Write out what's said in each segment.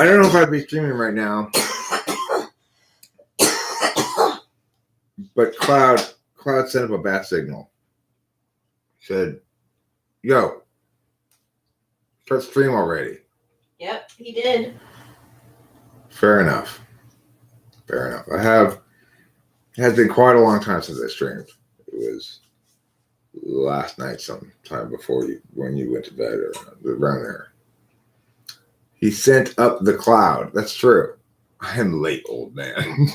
don't know if I'd be streaming right now, but Cloud sent up a bat signal. Said, "Yo, start stream already." Yep, he did. Fair enough. It has been quite a long time since I streamed. It was last night, sometime before when you went to bed or around there. He sent up the Cloud. That's true. I am late, old man.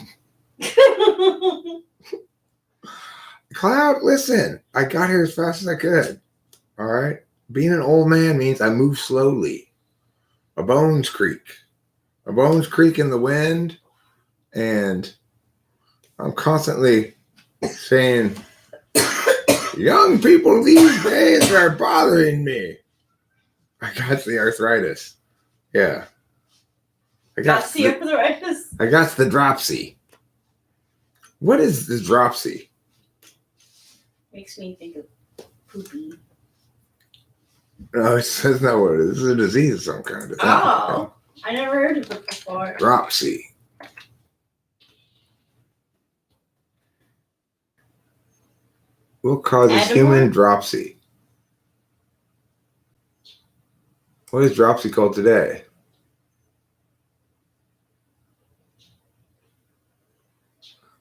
Cloud, listen. I got here as fast as I could. All right. Being an old man means I move slowly. My bones creak. My bones creak in the wind, and I'm constantly saying, young people these days are bothering me. I got the arthritis. Yeah. I got the arthritis. I got the dropsy. What is the dropsy? Makes me think of poopy. No, that's not what it is. It's a disease of some kind. Oh. I never heard of it before. Dropsy. What causes human dropsy? What is dropsy called today?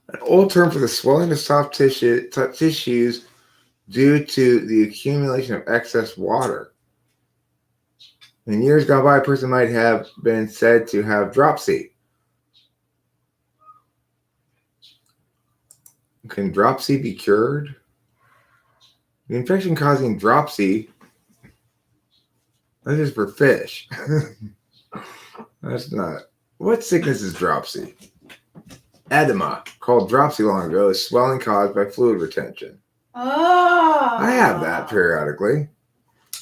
An old term for the swelling of soft tissues due to the accumulation of excess water. In years gone by, a person might have been said to have dropsy. Can dropsy be cured? The infection causing dropsy, that is for fish. That's not. What sickness is dropsy? Edema, called dropsy long ago, is swelling caused by fluid retention. Oh. I have that periodically.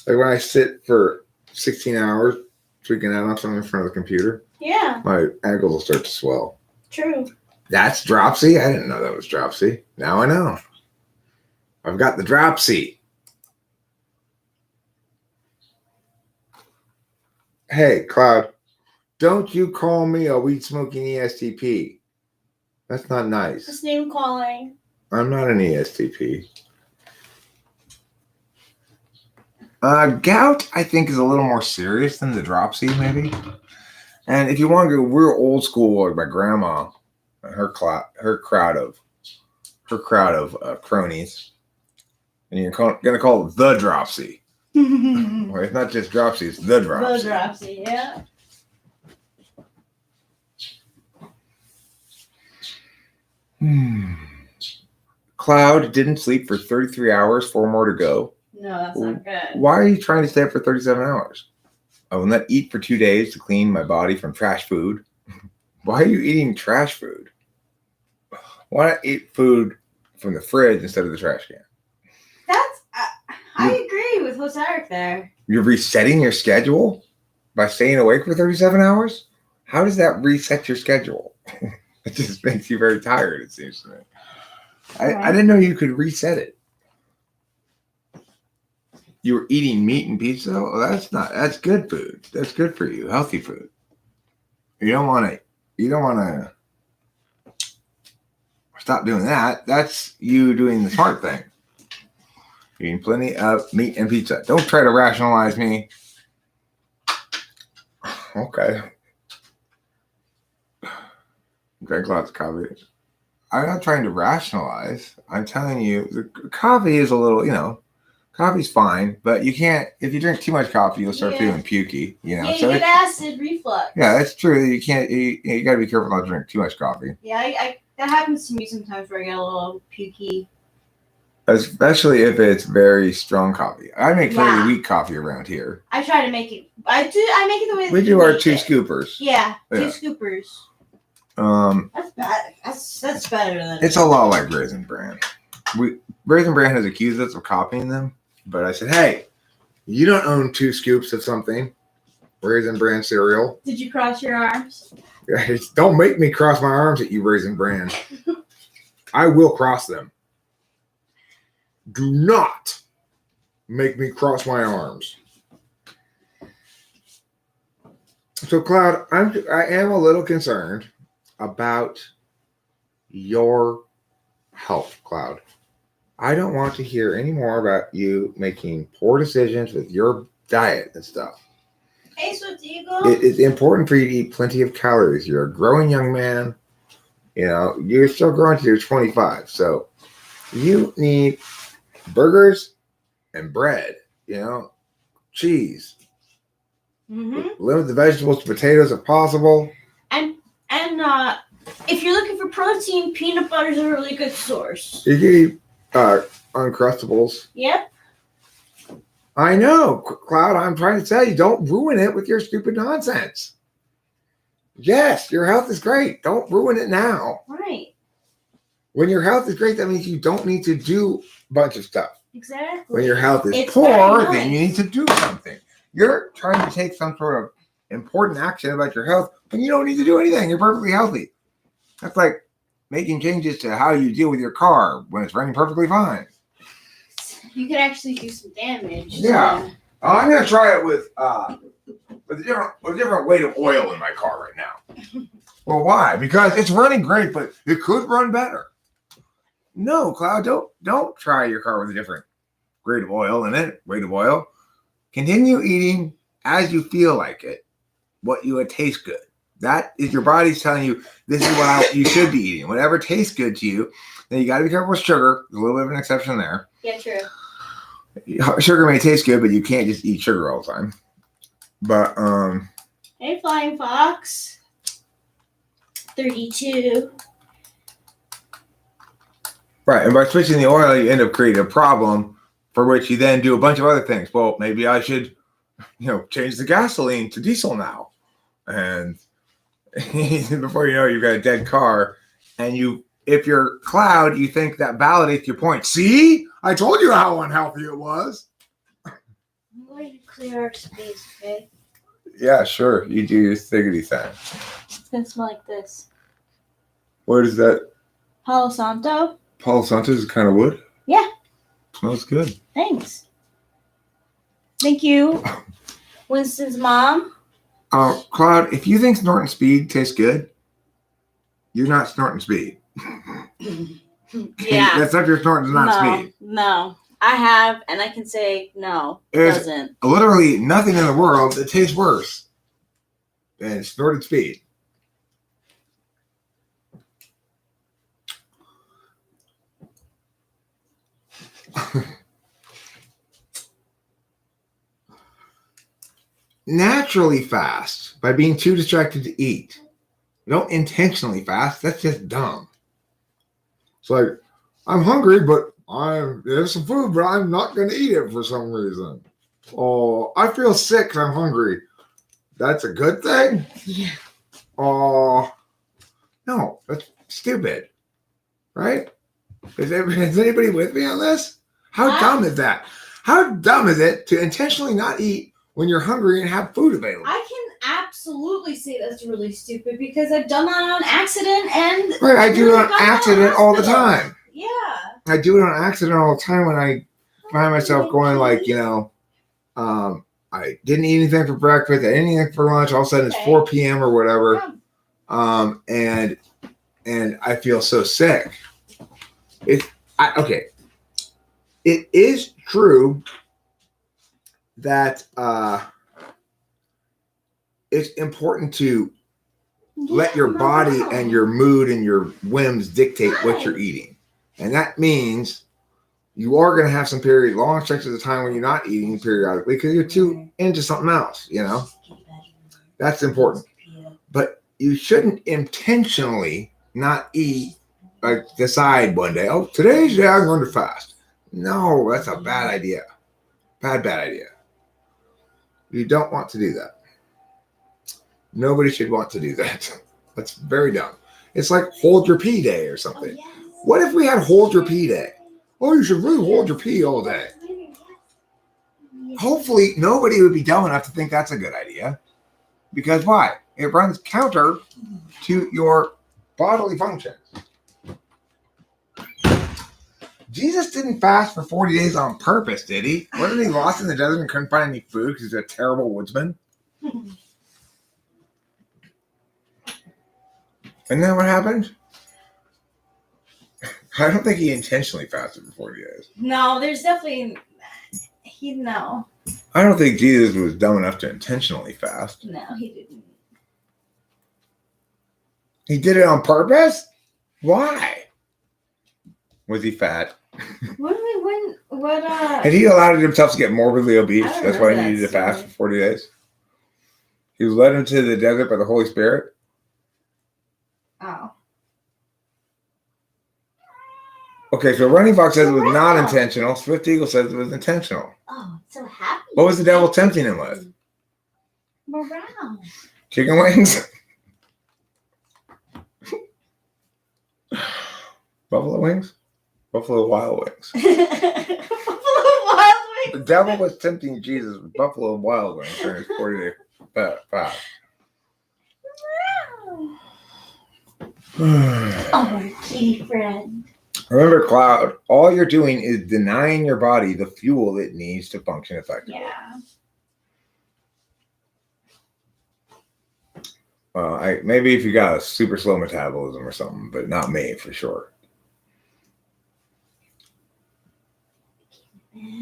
Like when I sit for 16 hours freaking out on something in front of the computer. Yeah. My ankles will start to swell. True. That's dropsy? I didn't know that was dropsy. Now I know. I've got the dropsy. Hey, Cloud, don't you call me a weed smoking ESTP. That's not nice. Just name calling. I'm not an ESTP. Gout, I think, is a little more serious than the dropsy, maybe. And if you want to go real old school, like my grandma and her crowd of cronies, and you're going to call it the dropsy. Well, it's not just dropsy; it's the dropsy. The dropsy, yeah. Cloud didn't sleep for 33 hours, 4 more to go. No, that's not good. Why are you trying to stay up for 37 hours? I will not eat for 2 days to clean my body from trash food. Why are you eating trash food? Why not eat food from the fridge instead of the trash can? That's, I agree with Hosaric there. You're resetting your schedule by staying awake for 37 hours? How does that reset your schedule? It just makes you very tired, it seems to me. I didn't know you could reset it. You were eating meat and pizza? Well, that's good food. That's good for you. Healthy food. You don't want to stop doing that. That's you doing the smart thing. Eating plenty of meat and pizza. Don't try to rationalize me. Okay. Drink lots of coffee. I'm not trying to rationalize. I'm telling you, the coffee is a little, coffee's fine, but you can't, if you drink too much coffee, you'll start feeling pukey, Yeah, you get acid reflux. Yeah, that's true. You can't, you got to be careful not to drink too much coffee. Yeah, that happens to me sometimes where I get a little pukey. Especially if it's very strong coffee. I make fairly weak coffee around here. I try to make it, I make it the way we do our 2 scoopers. Yeah, 2 scoopers. That's bad. That's better than it's a lot like Raisin Bran. Raisin Bran has accused us of copying them, but I said, hey, you don't own 2 scoops of something. Raisin Bran cereal. Did you cross your arms? Don't make me cross my arms at you, Raisin Bran. I will cross them. Do not make me cross my arms. So, Cloud, I am a little concerned about your health, Cloud. I don't want to hear any more about you making poor decisions with your diet and stuff. Hey, Swift Eagle. It's important for you to eat plenty of calories. You're a growing young man. You know, you're still growing to your 25. So you need burgers and bread, you know, cheese. Limit the vegetables to potatoes if possible. And if you're looking for protein, peanut butter is a really good source. You can eat Uncrustables. Yep. I know, Cloud. I'm trying to tell you, don't ruin it with your stupid nonsense. Yes, your health is great. Don't ruin it now. Right. When your health is great, that means you don't need to do a bunch of stuff. Exactly. When your health is It's poor, very nice. then you need to do something. You're trying to take some sort of important action about your health when you don't need to do anything. You're perfectly healthy. That's like making changes to how you deal with your car when it's running perfectly fine. You could actually do some damage. Yeah. I'm gonna try it with a different weight of oil in my car right now. Well, why? Because it's running great, but it could run better. No, Cloud, don't try your car with a different grade of oil in it. Weight of oil. Continue eating as you feel like it. What you would taste good. That is your body's telling you this is what you should be eating. Whatever tastes good to you. Then you got to be careful with sugar. There's a little bit of an exception there. Yeah, true. Sugar may taste good, but you can't just eat sugar all the time. But Hey, Flying Fox. 32. Right, and by switching the oil, you end up creating a problem for which you then do a bunch of other things. Well, maybe I should, change the gasoline to diesel now, and before you know it, you've got a dead car, and if you're Cloud, you think that validates your point. See, I told you how unhealthy it was. I'm going to clear our space, okay? Yeah, sure. You do your thiggity thing. It's going to smell like this. What is that? Palo Santo. Palo Santo is a kind of wood? Yeah. Smells good. Thanks. Thank you. Winston's mom. Cloud, if you think snorting speed tastes good, you're not snorting speed. Yeah. That stuff you're snorting is not speed. No. I have, and I can say no, it There's doesn't. literally nothing in the world that tastes worse than snorted speed. Naturally fast by being too distracted to eat. Don't intentionally fast. That's just dumb. It's like, I'm hungry, but there's some food, but I'm not going to eat it for some reason. Oh, I feel sick 'cause I'm hungry. That's a good thing? Yeah. Oh, no, that's stupid. Right? Is anybody with me on this? How dumb is that? How dumb is it to intentionally not eat when you're hungry and have food available? I can absolutely say that's really stupid because I've done that on accident and Right, I do it on accident all the time. Yeah. I do it on accident all the time when I find myself going like, I didn't eat anything for breakfast, I didn't eat anything for lunch, all of a sudden it's 4 p.m. or whatever. And I feel so sick. Okay. It is true that it's important to let your body and your mood and your whims dictate what you're eating. And that means you are going to have some long stretches of time when you're not eating periodically because you're too into something else, That's important. But you shouldn't intentionally not eat, like decide one day, oh, today's the day I'm going to fast. No, that's a bad idea. Bad idea. You don't want to do that. Nobody should want to do that. That's very dumb. It's like hold your pee day or something. Oh, yes. What if we had hold your pee day? Oh, you should really hold your pee all day. Hopefully, nobody would be dumb enough to think that's a good idea. Because why? It runs counter to your bodily functions. Jesus didn't fast for 40 days on purpose, did he? Wasn't he lost in the desert and couldn't find any food because he's a terrible woodsman? Isn't that what happened? I don't think he intentionally fasted for 40 days. No, there's definitely no. I don't think Jesus was dumb enough to intentionally fast. No, he didn't. He did it on purpose? Why? Was he fat? Had he allowed himself to get morbidly obese? That's why he needed to fast for 40 days. He was led into the desert by the Holy Spirit. Oh. Okay, so Running Fox says it was not intentional. Swift Eagle says it was intentional. Oh, so happy. What was the devil tempting him with? Morale. Chicken wings? Buffalo wings? Buffalo Wild Wings. Buffalo Wild Wings. The devil was tempting Jesus with Buffalo Wild Wings during his 40-day fast. Our kitty friend. Remember, Cloud, all you're doing is denying your body the fuel it needs to function effectively. Yeah. Maybe if you got a super slow metabolism or something, but not me for sure.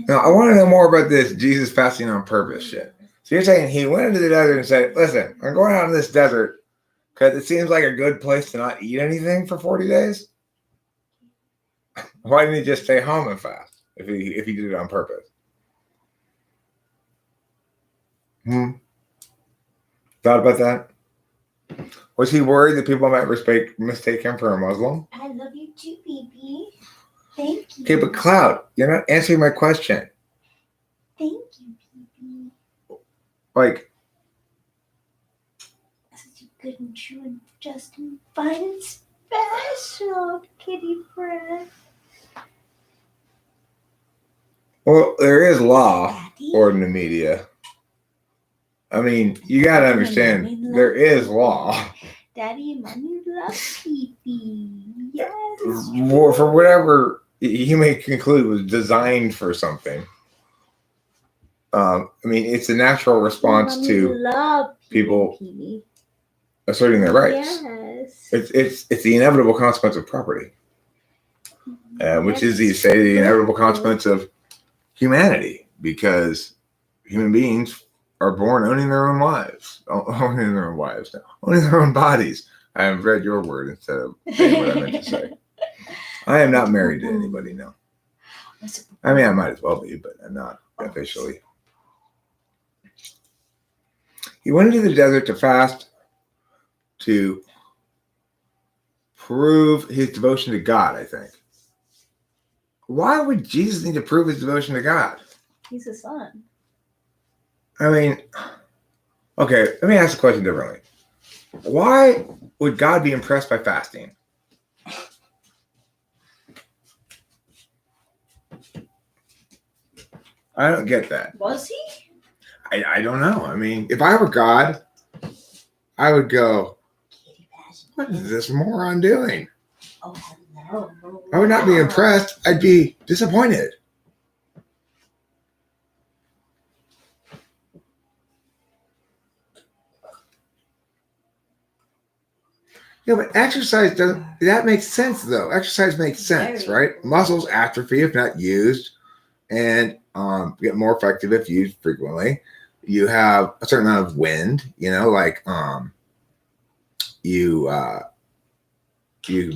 Now, I want to know more about this Jesus fasting on purpose shit. So you're saying he went into the desert and said, listen, I'm going out in this desert because it seems like a good place to not eat anything for 40 days? Why didn't he just stay home and fast if he did it on purpose? Thought about that? Was he worried that people might mistake him for a Muslim? I love you too, baby. Thank you. Okay, but Cloud, you're not answering my question. Thank you, baby. Like, Such a good and true and just and fine and special kitty friend. well, there is law Daddy. or in the media. I mean, you got to understand, there is law. Daddy and Mommy love Fifi. Yes. For whatever you may conclude was designed for something. I mean, it's a natural response Mommy to love people Fifi. asserting their rights. Yes. It's the inevitable consequence of property, which is the inevitable consequence of humanity, because human beings are born owning their own lives, owning their own bodies. I have read your word instead of saying what I meant to say. I am not married to anybody now. I mean, I might as well be, but I'm not officially. He went into the desert to fast to prove his devotion to God, I think. Why would Jesus need to prove his devotion to God? He's a son. I mean, okay, let me ask the question differently. Why would God be impressed by fasting? I don't get that. Was he? I don't know. I mean, if I were God, I would go, what is this moron doing? Oh, hello. I would not be impressed. I'd be disappointed. Yeah, but exercise doesn't, that makes sense though. Exercise makes sense, right? Muscles atrophy if not used, and get more effective if used frequently. You have a certain amount of wind, like you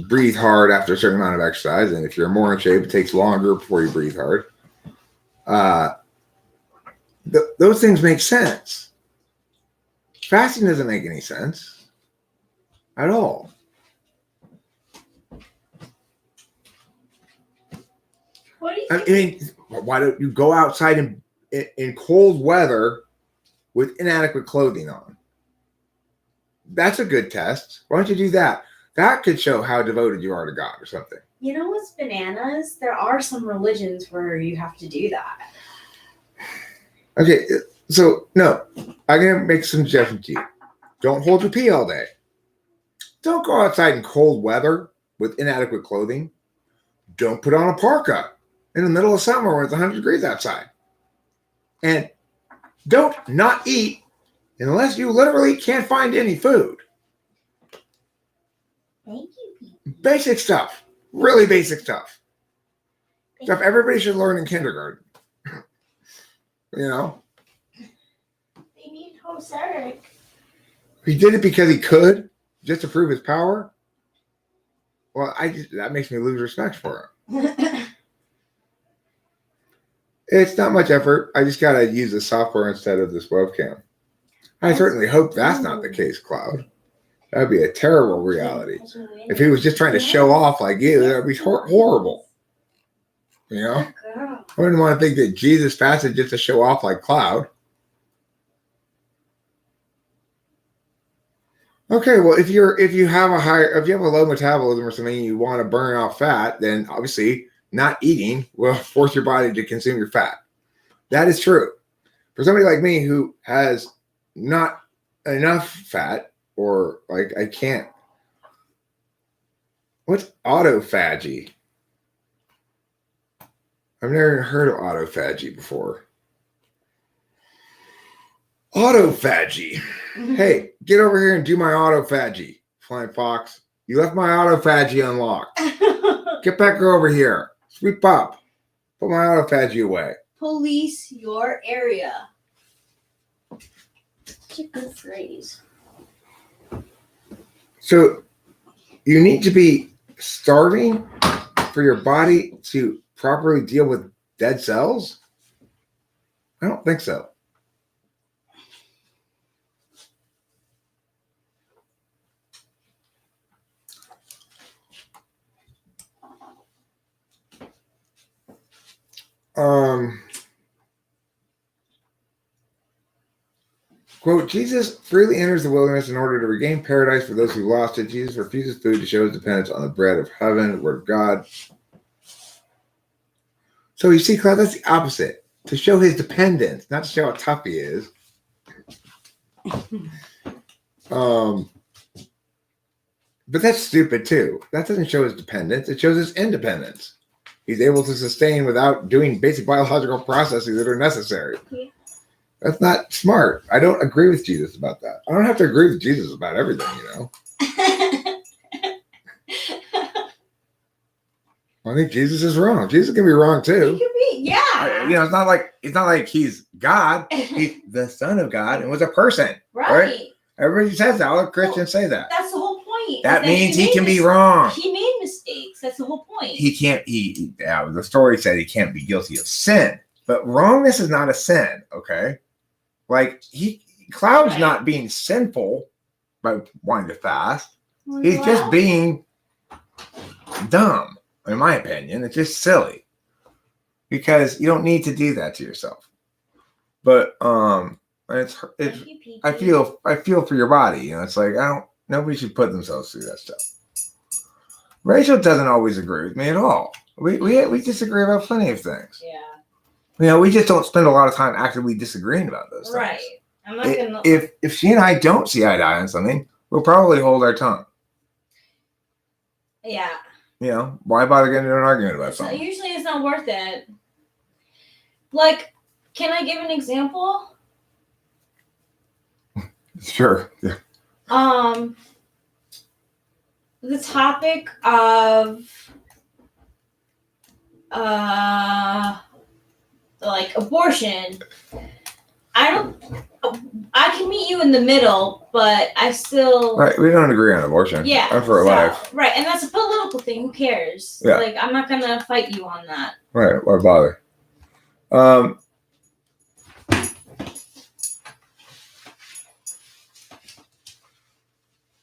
breathe hard after a certain amount of exercise, and if you're more in shape, it takes longer before you breathe hard. Those things make sense. Fasting doesn't make any sense at all. What do you I mean, why don't you go outside in cold weather with inadequate clothing on? That's a good test. Why don't you do that? That could show how devoted you are to God or something. You know what's bananas? There are some religions where you have to do that. Okay, so no, I'm going to make some suggestions to you. Don't hold your pee all day. Don't go outside in cold weather with inadequate clothing. Don't put on a parka in the middle of summer when it's 100 degrees outside. And don't not eat unless you literally can't find any food. Thank you, Pee. Basic stuff. Really basic stuff. Stuff everybody should learn in kindergarten. You know? They need host Eric. He did it because he could, just to prove his power. Well, that makes me lose respect for him. It's not much effort. I just gotta use the software instead of this webcam. I certainly hope that's not the case, Cloud. That'd be a terrible reality. If he was just trying to show off like you, that'd be horrible. You know? Girl. I wouldn't want to think that Jesus fasted just to show off like Cloud. Okay, well, if you have a low metabolism or something, you want to burn off fat, then obviously not eating will force your body to consume your fat. That is true. For somebody like me who has not enough fat, or like I can't. What's autophagy? I've never heard of autophagy before. Autophagy. Hey, get over here and do my autophagy, Flying Fox. You left my autophagy unlocked. Get back over here. Sweep up. Put my autophagy away. Police your area. Such a good phrase. So you need to be starving for your body to properly deal with dead cells? I don't think so. Quote, Jesus freely enters the wilderness in order to regain paradise for those who lost it. Jesus refuses food to show his dependence on the bread of heaven, the word of God. So you see, Cloud, that's the opposite. To show his dependence, not to show how tough he is. But that's stupid too. That doesn't show his dependence. It shows his independence. He's able to sustain without doing basic biological processes that are necessary. Yeah. That's not smart. I don't agree with Jesus about that. I don't have to agree with Jesus about everything, you know. I think Jesus is wrong. Jesus can be wrong too. He could be, yeah. It's not like he's God. He's the Son of God and was a person. Right? Everybody says that. All the Christians say that. That's the whole point. That means he can be wrong. He made mistakes. That's the whole point. He can't. The story said he can't be guilty of sin, but wrongness is not a sin. Okay, like Cloud's not being sinful by wanting to fast. He's just being dumb, in my opinion. It's just silly because you don't need to do that to yourself. But it's I feel for your body. You know, it's like nobody should put themselves through that stuff. Rachel doesn't always agree with me at all. We disagree about plenty of things. Yeah. You know, we just don't spend a lot of time actively disagreeing about those things. Right. I'm not gonna. If she and I don't see eye to eye on something, we'll probably hold our tongue. Yeah. You know, why bother getting into an argument about something? Usually it's not worth it. Like, can I give an example? Sure. Yeah. The topic of like abortion. I can meet you in the middle, but I still right. We don't agree on abortion. Yeah, I'm for life. Right, and that's a political thing. Who cares? Yeah. Like, I'm not gonna fight you on that. Right. Why bother?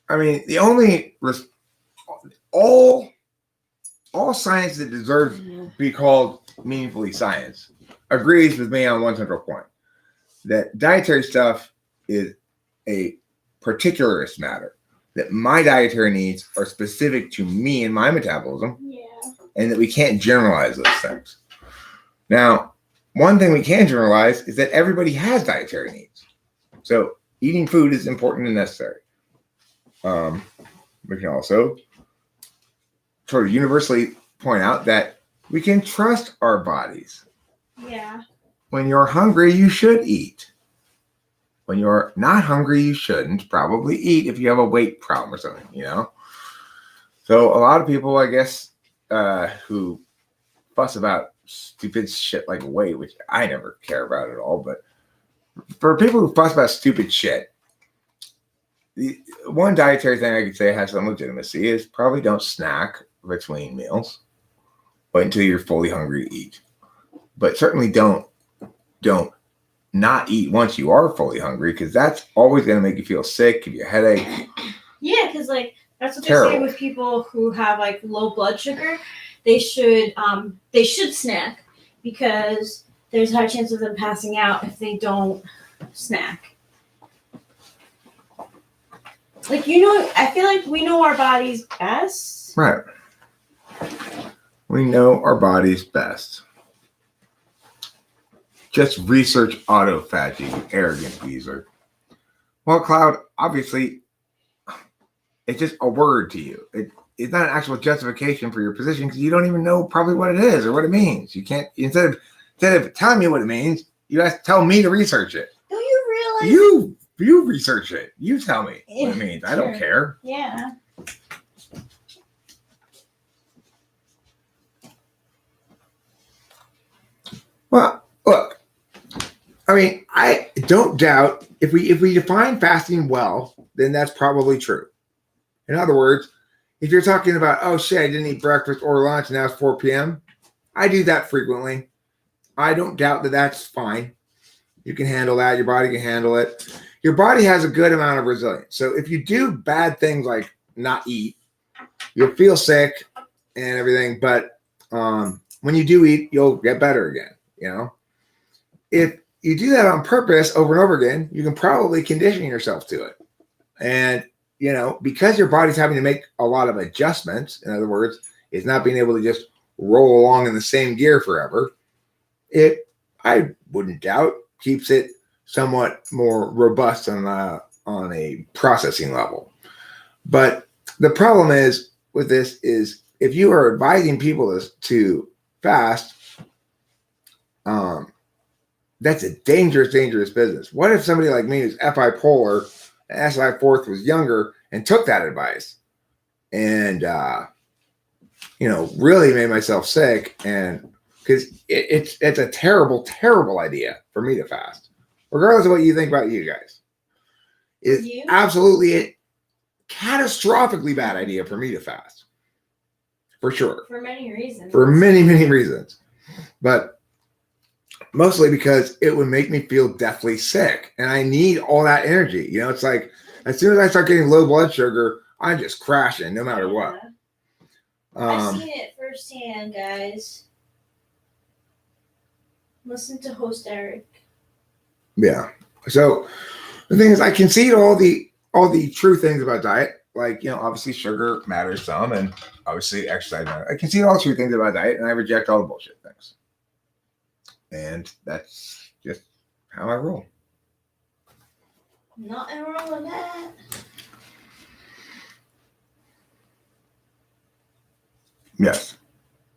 I mean, the only all science that deserves to be called meaningfully science agrees with me on one central point: that dietary stuff is a particularist matter. That my dietary needs are specific to me and my metabolism, and that we can't generalize those things. Now, one thing we can generalize is that everybody has dietary needs. So eating food is important and necessary. We can also sort of universally point out that we can trust our bodies. Yeah. When you're hungry, you should eat. When you're not hungry, you shouldn't probably eat if you have a weight problem or something, you know? So a lot of people, I guess, who fuss about stupid shit like weight, which I never care about at all, but for people who fuss about stupid shit, the one dietary thing I could say has some legitimacy is probably don't snack between meals. Wait until you're fully hungry to eat. But certainly don't not eat once you are fully hungry, because that's always going to make you feel sick, give you a headache. Yeah, because like that's what they Terrible. say with people who have like low blood sugar. They should snack because there's a high chance of them passing out if they don't snack. Like, I feel like we know our bodies best. Right. We know our bodies best. Just research autophagy, you arrogant geezer. Well, Cloud, obviously, it's just a word to you. It's not an actual justification for your position because you don't even know probably what it is or what it means. You can't, instead of telling me what it means, you have to tell me to research it. Don't you realize? You research it. You tell me what it means. Sure. I don't care. Yeah. Well, look, I mean, I don't doubt if we define fasting well, then that's probably true. In other words, if you're talking about, oh shit, I didn't eat breakfast or lunch and now it's 4 p.m., I do that frequently. I don't doubt that that's fine. You can handle that. Your body can handle it. Your body has a good amount of resilience. So if you do bad things like not eat, you'll feel sick and everything. But when you do eat, you'll get better again. You know, if you do that on purpose over and over again, you can probably condition yourself to it. And, you know, because your body's having to make a lot of adjustments, in other words, it's not being able to just roll along in the same gear forever, I wouldn't doubt, keeps it somewhat more robust on a processing level. But the problem is with this is if you are advising people to fast, that's a dangerous business. What if somebody like me who's FI polar and SI fourth was younger and took that advice and, really made myself sick? And because it's a terrible idea for me to fast, regardless of what you think about you guys. It's absolutely a catastrophically bad idea for me to fast, for sure. For many reasons. For many reasons. But mostly because it would make me feel deathly sick. And I need all that energy. You know, it's like as soon as I start getting low blood sugar, I'm just crashing no matter what. I've seen it firsthand, guys. Listen to host Eric. Yeah. So the thing is, I concede all the true things about diet. Like, you know, obviously sugar matters some, and obviously exercise matters. I concede all the true things about diet, and I reject all the bullshit things. And that's just how I roll. Nothing wrong with that. Yes.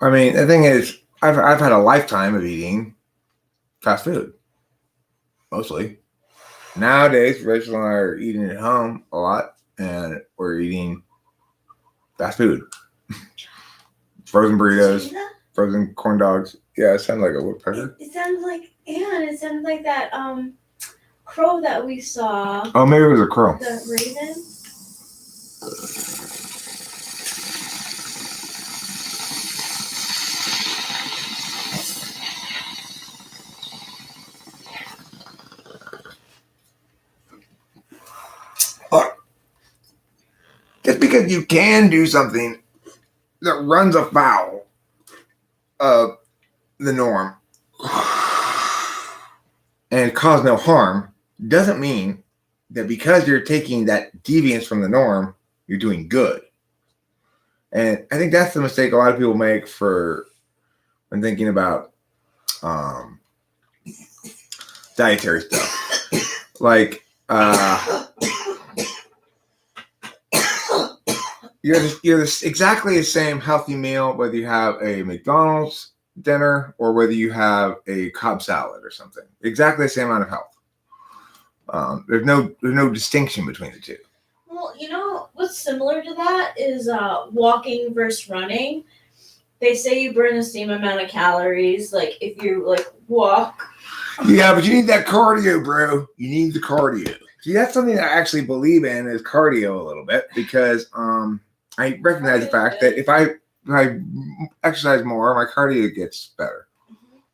I mean, the thing is, I've had a lifetime of eating fast food. Mostly. Nowadays, Rachel and I are eating at home a lot, and we're eating fast food. Frozen burritos, frozen corn dogs. Yeah, it sounds like a woodpecker. It sounds like, it sounds like that crow that we saw. Oh, maybe it was a crow. The raven. Just because you can do something that runs afoul of the norm and cause no harm doesn't mean that because you're taking that deviance from the norm, you're doing good. And I think that's the mistake a lot of people make when thinking about dietary stuff. Like, you're exactly the same healthy meal whether you have a McDonald's dinner or whether you have a Cobb salad or something. Exactly the same amount of health. There's no distinction between the two. Well, Well, you know what's similar to that is walking versus running. They say you burn the same amount of calories, like if you like walk. Yeah, but you need that cardio, bro. You need the cardio. See, that's something that I actually believe in is cardio a little bit because I recognize the fact that if I exercise more, my cardio gets better,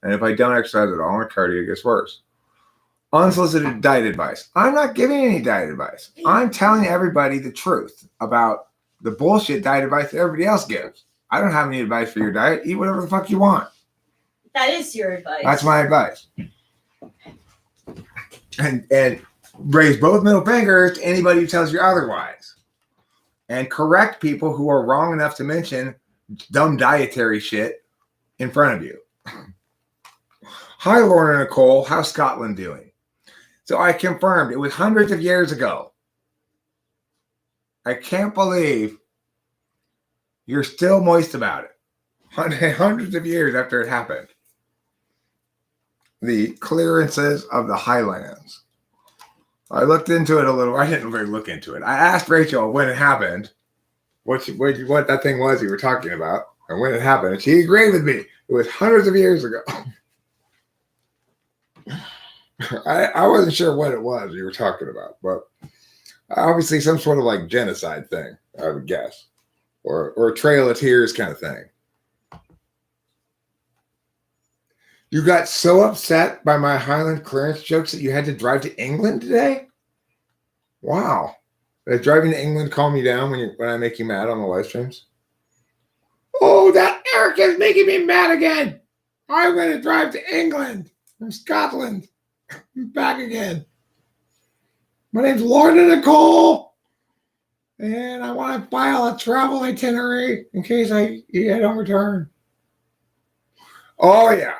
and if I don't exercise at all, my cardio gets worse. Unsolicited diet advice. I'm not giving any diet advice. I'm telling everybody the truth about the bullshit diet advice that everybody else gives. I don't have any advice for your diet. Eat whatever the fuck you want. That is your advice. That's my advice. And raise both middle fingers to anybody who tells you otherwise. And correct people who are wrong enough to mention dumb dietary shit in front of you. Hi, Lorna Nicole. How's Scotland doing? So I confirmed it was hundreds of years ago. I can't believe you're still moist about it. Hundreds of years after it happened. The clearances of the Highlands. I looked into it a little. I didn't really look into it. I asked Rachel when it happened, what that thing was you were talking about, and when it happened. And she agreed with me. It was hundreds of years ago. I wasn't sure what it was you were talking about, but obviously some sort of like genocide thing, I would guess, or Trail of Tears kind of thing. You got so upset by my Highland clearance jokes that you had to drive to England today? Wow. Does driving to England calm you down when I make you mad on the live streams? Oh, that Eric is making me mad again. I'm going to drive to England from Scotland. I'm back again. My name's Lorna Nicole. And I want to file a travel itinerary in case I don't return. Oh, yeah.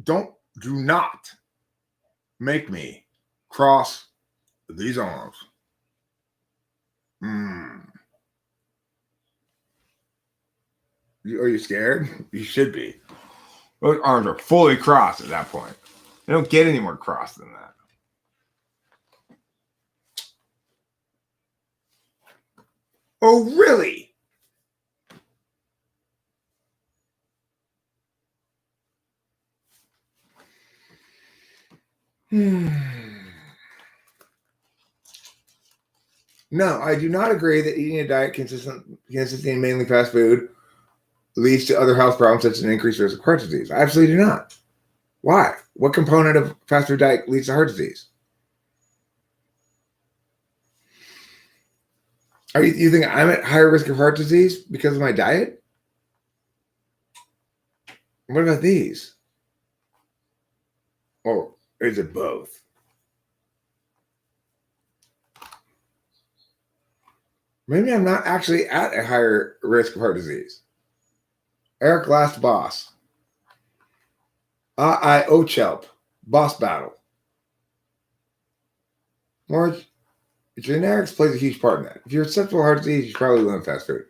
Do not make me cross these arms. Are you scared? You should be. Those arms are fully crossed at that point. They don't get any more crossed than that. Oh, really? No, I do not agree that eating a diet consisting of mainly fast food leads to other health problems such as an increased risk of heart disease. I absolutely do not. Why? What component of fast food diet leads to heart disease? You think I'm at higher risk of heart disease because of my diet? What about these? Or is it both? Maybe I'm not actually at a higher risk of heart disease. Eric Last Boss. I Ochelp. Boss Battle. More generics plays a huge part in that. If you're susceptible to heart disease, you probably limit fast food.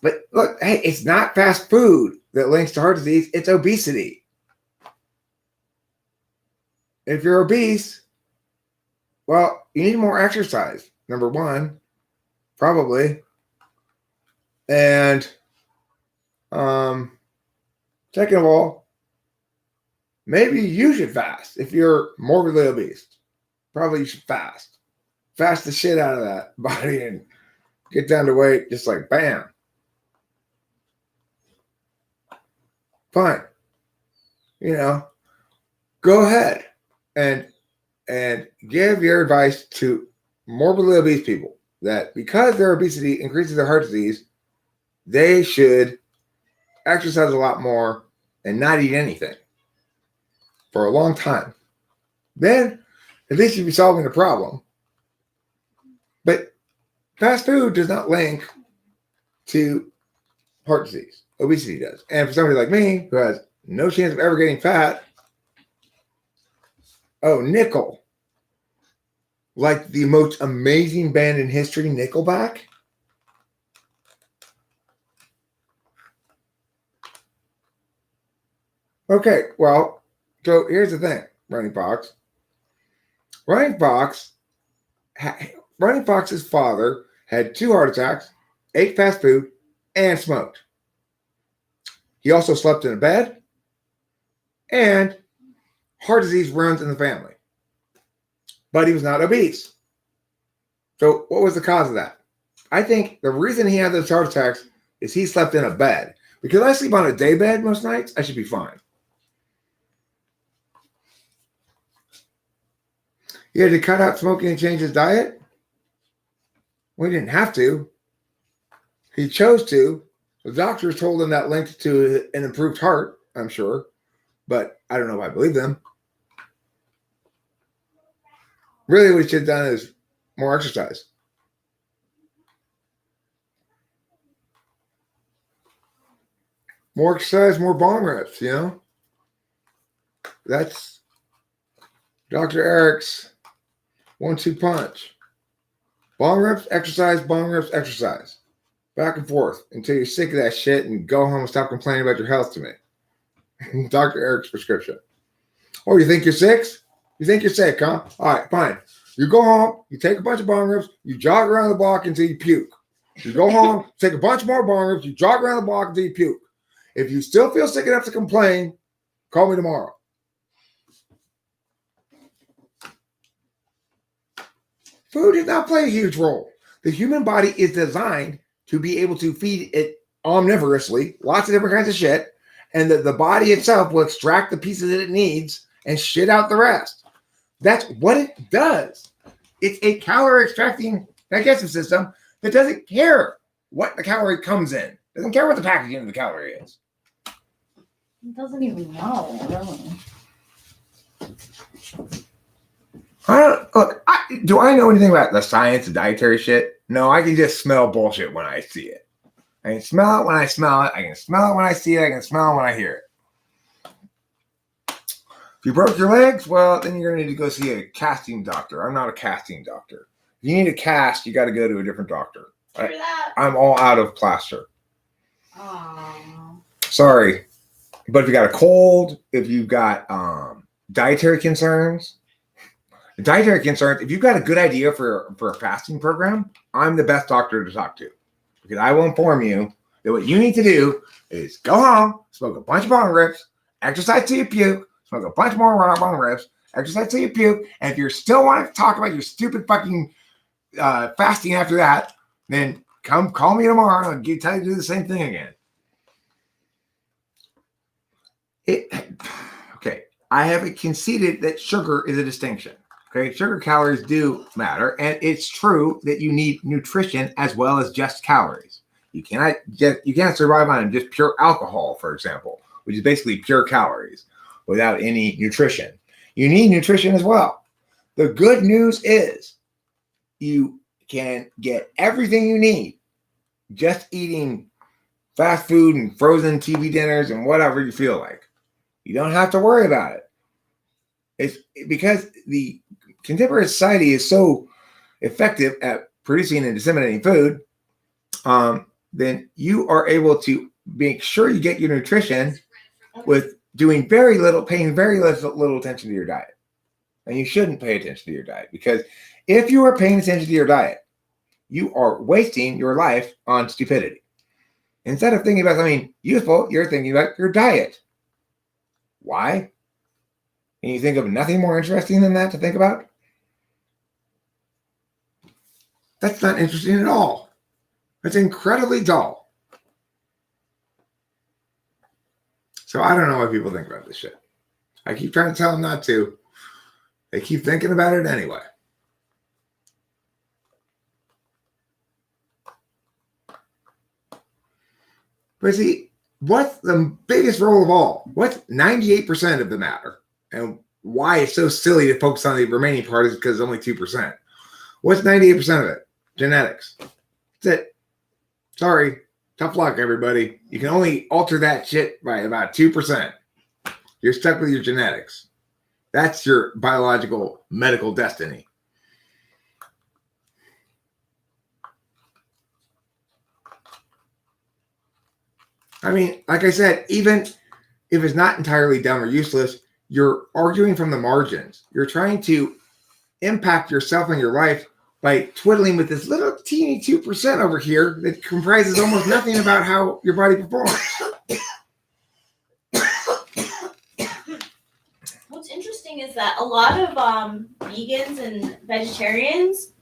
But look, hey, it's not fast food that links to heart disease. It's obesity. If you're obese, well, you need more exercise. Number one, probably. And second of all, maybe you should fast. If you're morbidly obese, probably you should fast. Fast the shit out of that body and get down to weight just like bam. Fine. Go ahead and give your advice to morbidly obese people that because their obesity increases their heart disease, they should exercise a lot more and not eat anything for a long time. Then at least you'd be solving the problem. But fast food does not link to heart disease. Obesity does. And for somebody like me who has no chance of ever getting fat, Nickel. Like the most amazing band in history, Nickelback. Okay, well, so here's the thing, Running Fox. Running Fox Ronnie Fox's father had 2 heart attacks, ate fast food, and smoked. He also slept in a bed, and heart disease runs in the family. But he was not obese. So what was the cause of that? I think the reason he had those heart attacks is he slept in a bed. Because I sleep on a day bed most nights, I should be fine. He had to cut out smoking and change his diet? Well, he didn't have to. He chose to. The doctors told him that linked to an improved heart, I'm sure. But I don't know if I believe them. Really, what he should have done is more exercise. More exercise, more bong reps, you know? That's Dr. Eric's 1-2 punch. Bong reps, exercise, bong reps, exercise. Back and forth until you're sick of that shit and go home and stop complaining about your health to me. Dr. Eric's prescription. Oh, you think you're sick? You think you're sick, huh? All right, fine. You go home, you take a bunch of bong rips, you jog around the block until you puke. You go home, take a bunch more bong rips, you jog around the block until you puke. If you still feel sick enough to complain, call me tomorrow. Food does not play a huge role. The human body is designed to be able to feed it omnivorously, lots of different kinds of shit, and the body itself will extract the pieces that it needs and shit out the rest. That's what it does. It's a calorie extracting digestive system that doesn't care what the calorie comes in. Doesn't care what the packaging of the calorie is. It doesn't even know, really. Do I know anything about the science of dietary shit? No, I can just smell bullshit when I see it. I can smell it when I smell it. I can smell it when I see it. I can smell it when I hear it. If you broke your legs, well, then you're going to need to go see a casting doctor. I'm not a casting doctor. If you need a cast, you got to go to a different doctor. I'm all out of plaster. Aww. Sorry. But if you got a cold, if you've got dietary concerns, if you've got a good idea for a fasting program, I'm the best doctor to talk to. Because I will inform you that what you need to do is go home, smoke a bunch of bong rips, exercise till you puke, smoke a bunch more bong rips, exercise till you puke, and if you're still wanting to talk about your stupid fucking fasting after that, then come call me tomorrow and tell you to do the same thing again. Okay, I have conceded that sugar is a distinction. Okay, sugar calories do matter, and it's true that you need nutrition as well as just calories. You can't survive on just pure alcohol, for example, which is basically pure calories without any nutrition. You need nutrition as well. The good news is you can get everything you need just eating fast food and frozen TV dinners and whatever you feel like. You don't have to worry about it. It's because the contemporary society is so effective at producing and disseminating food, then you are able to make sure you get your nutrition with doing paying very little attention to your diet. And you shouldn't pay attention to your diet, because if you are paying attention to your diet, you are wasting your life on stupidity. Instead of thinking about something useful, you're thinking about your diet. Why? Can you think of nothing more interesting than that to think about? That's not interesting at all. That's incredibly dull. So I don't know what people think about this shit. I keep trying to tell them not to. They keep thinking about it anyway. But see, what's the biggest role of all? What's 98% of the matter? And why it's so silly to focus on the remaining part is because it's only 2%. What's 98% of it? Genetics. That's it. Sorry. Tough luck, everybody. You can only alter that shit by about 2%. You're stuck with your genetics. That's your biological medical destiny. I mean, like I said, even if it's not entirely dumb or useless, you're arguing from the margins. You're trying to impact yourself and your life by twiddling with this little teeny 2% over here that comprises almost nothing about how your body performs. What's interesting is that a lot of vegans and vegetarians,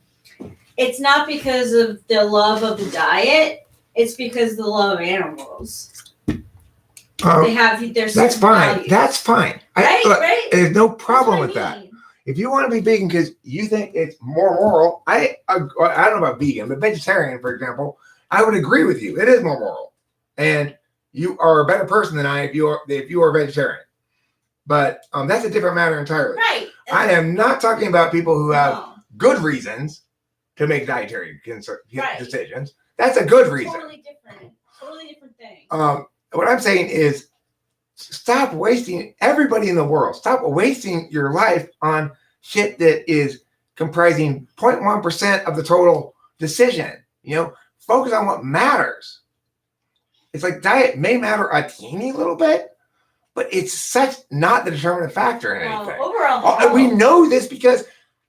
it's not because of the love of the diet, it's because of the love of animals. They have their that's fine. values. That's fine. Right? There's no problem with that. If you want to be vegan because you think it's more moral, I don't know about vegan, but vegetarian, for example, I would agree with you. It is more moral, and you are a better person than I if you are vegetarian. But that's a different matter entirely. Right. I am not talking about people who have good reasons to make dietary decisions. That's a good reason. Totally different thing. What I'm saying is, stop wasting everybody in the world. Stop wasting your life on shit that is comprising 0.1% of the total decision. Focus on what matters. It's like diet may matter a teeny little bit, but it's such not the determinant factor in anything. Overall, we know this because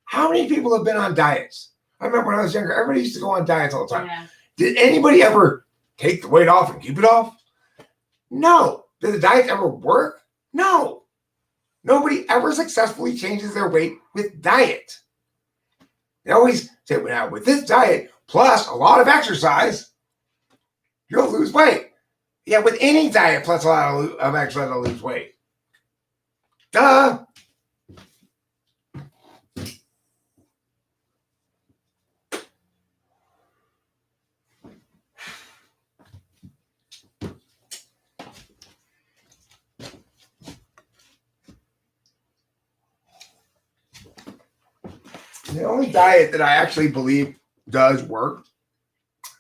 how many people have been on diets? I remember when I was younger, everybody used to go on diets all the time. Yeah. Did anybody ever take the weight off and keep it off? No. Did the diet ever work? No. Nobody ever successfully changes their weight with diet. They always say, well, now with this diet plus a lot of exercise, you'll lose weight. Yeah, with any diet plus a lot of exercise, I'll lose weight. Duh. The only diet that I actually believe does work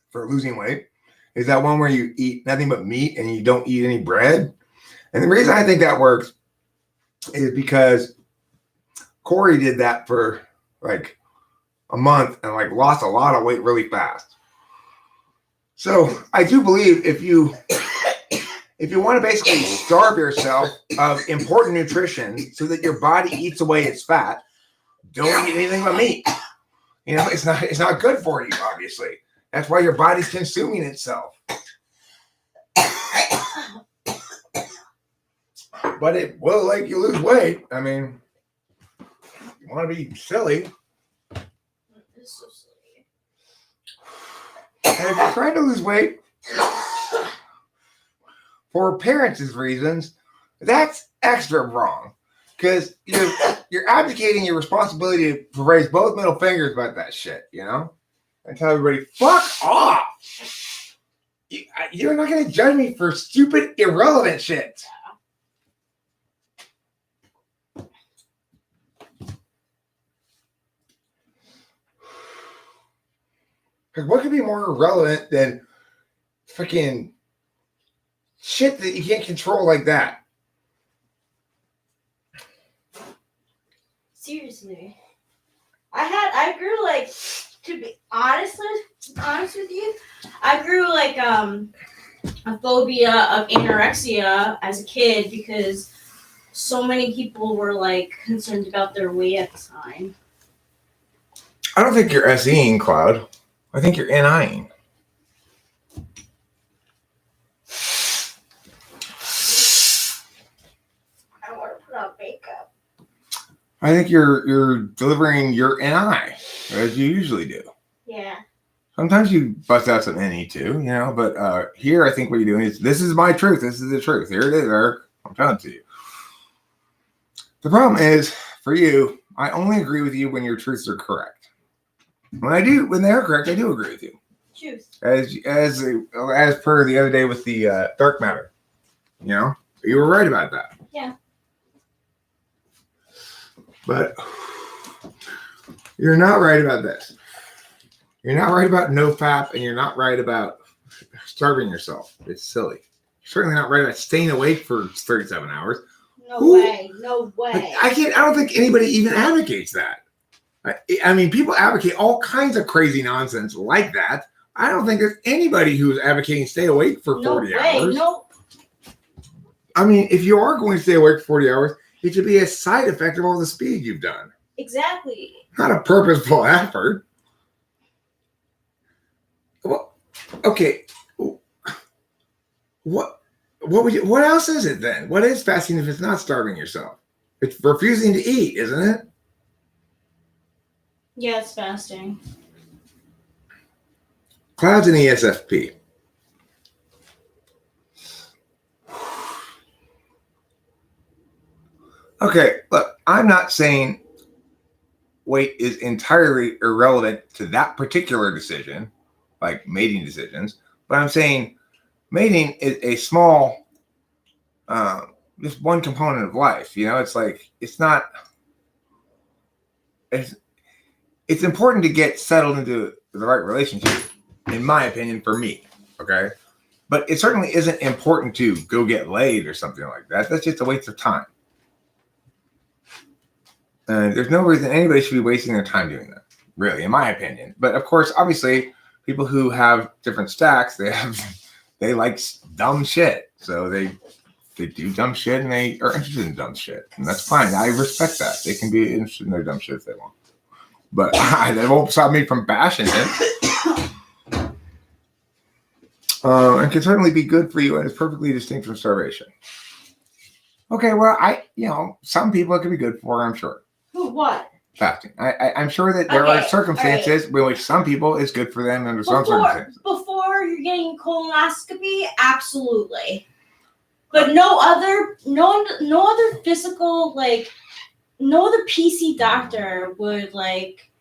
for losing weight is that one where you eat nothing but meat and you don't eat any bread. And the reason I think that works is because Corey did that for like a month and like lost a lot of weight really fast. So I do believe if you want to basically starve yourself of important nutrition so that your body eats away its fat, don't eat anything but meat. It's not good for you, obviously. That's why your body's consuming itself. But it will make you lose weight. I mean, you want to be silly. It's so silly. And if you're trying to lose weight for appearances reasons, that's extra wrong. Because you're abdicating your responsibility to raise both middle fingers about that shit, And tell everybody, fuck off. You're not going to judge me for stupid, irrelevant shit. Because what could be more irrelevant than freaking shit that you can't control like that? Seriously. I grew to be honest with you, I grew a phobia of anorexia as a kid because so many people were concerned about their weight at the time. I don't think you're SEing, Cloud. I think you're NIing. I don't want to put on makeup. I think you're delivering your NI as you usually do. Yeah. Sometimes you bust out some NE too, but here I think what you're doing is, this is my truth. This is the truth. Here it is, Eric. I'm telling it to you. The problem is, for you, I only agree with you when your truths are correct. When they're correct, I do agree with you. Truth. As per the other day with the dark matter. You were right about that. Yeah. But you're not right about this. You're not right about no FAP, and you're not right about starving yourself. It's silly. You're certainly not right about staying awake for 37 hours. No way. I don't think anybody even advocates that. I mean, people advocate all kinds of crazy nonsense like that. I don't think there's anybody who's advocating stay awake for 40 hours. Nope. I mean, if you are going to stay awake for 40 hours, it should be a side effect of all the speed you've done. Exactly. Not a purposeful effort. Okay, what else is it then? What is fasting if it's not starving yourself? It's refusing to eat, isn't it? Yeah, it's fasting. Clouds and ESFP. Okay, look, I'm not saying weight is entirely irrelevant to that particular decision, like mating decisions, but I'm saying mating is a small, just one component of life. You know, it's like, it's not, it's important to get settled into the right relationship, in my opinion, for me. Okay. But it certainly isn't important to go get laid or something like that. That's just a waste of time. And there's no reason anybody should be wasting their time doing that, really, in my opinion. But of course, obviously, people who have different stacks, they like dumb shit. So they do dumb shit and they are interested in dumb shit. And that's fine. I respect that. They can be interested in their dumb shit if they want. But that won't stop me from bashing it. And can certainly be good for you and is perfectly distinct from starvation. Okay, well, some people it could be good for, I'm sure. What? Fasting. I'm sure that there are circumstances in which some people it's good for them under some circumstances. Before you're getting colonoscopy, absolutely. But no other physical, like, no other PC doctor would like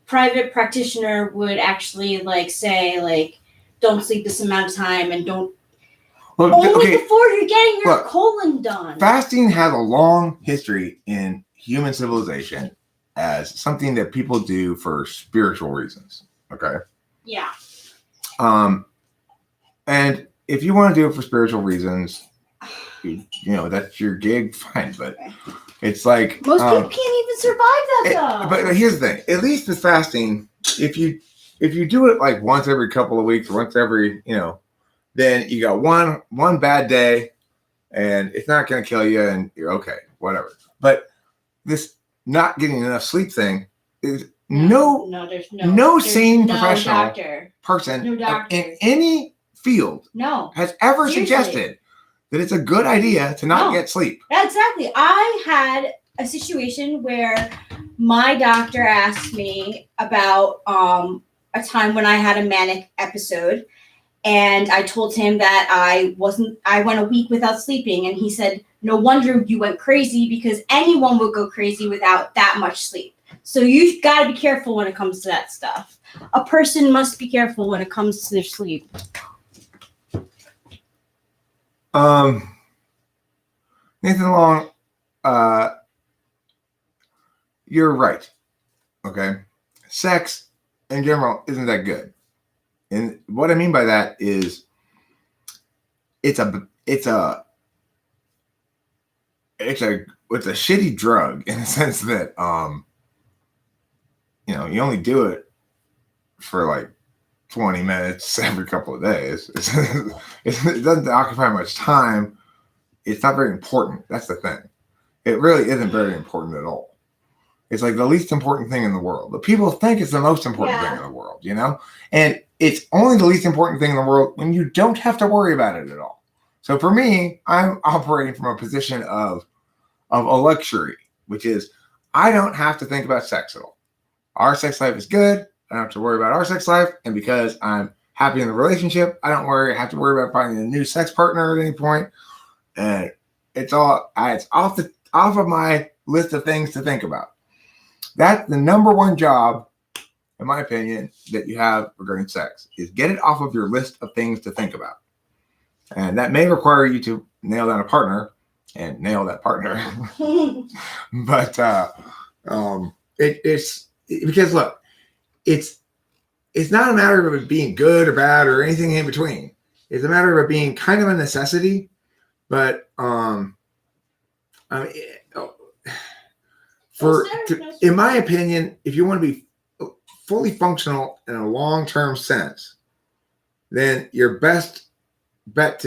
private practitioner would actually like say like don't sleep this amount of time and don't only before you're getting your colon done. Fasting has a long history in human civilization as something that people do for spiritual reasons. Okay. Yeah. And if you want to do it for spiritual reasons, that's your gig, fine. But it's like most people can't even survive that though. But here's the thing: at least with fasting, if you do it like once every couple of weeks, or once every then you got one bad day, and it's not going to kill you, and you're okay, whatever. But this not getting enough sleep thing is no sane professional person in any field has ever suggested that it's a good idea to not get sleep. Exactly. I had a situation where my doctor asked me about a time when I had a manic episode, and I told him that I went a week without sleeping, and he said, "No wonder you went crazy, because anyone would go crazy without that much sleep. So you've got to be careful when it comes to that stuff. A person must be careful when it comes to their sleep." Nathan Long, you're right. Okay. Sex in general isn't that good. And what I mean by that is it's a shitty drug in the sense that you only do it for like 20 minutes every couple of days. It doesn't occupy much time. It's not very important. That's the thing. It really isn't very important at all. It's like the least important thing in the world. But people think it's the most important thing in the world, And it's only the least important thing in the world when you don't have to worry about it at all. So for me, I'm operating from a position of a luxury, which is I don't have to think about sex at all. Our sex life is good. I don't have to worry about our sex life. And because I'm happy in the relationship, I don't have to worry about finding a new sex partner at any point. And it's off of my list of things to think about. That's the number one job, in my opinion, that you have regarding sex, is get it off of your list of things to think about. And that may require you to nail down a partner and nail that partner. But it's because look, it's not a matter of it being good or bad or anything in between. It's a matter of it being kind of a necessity. But in my opinion, if you want to be fully functional in a long-term sense, then your best bet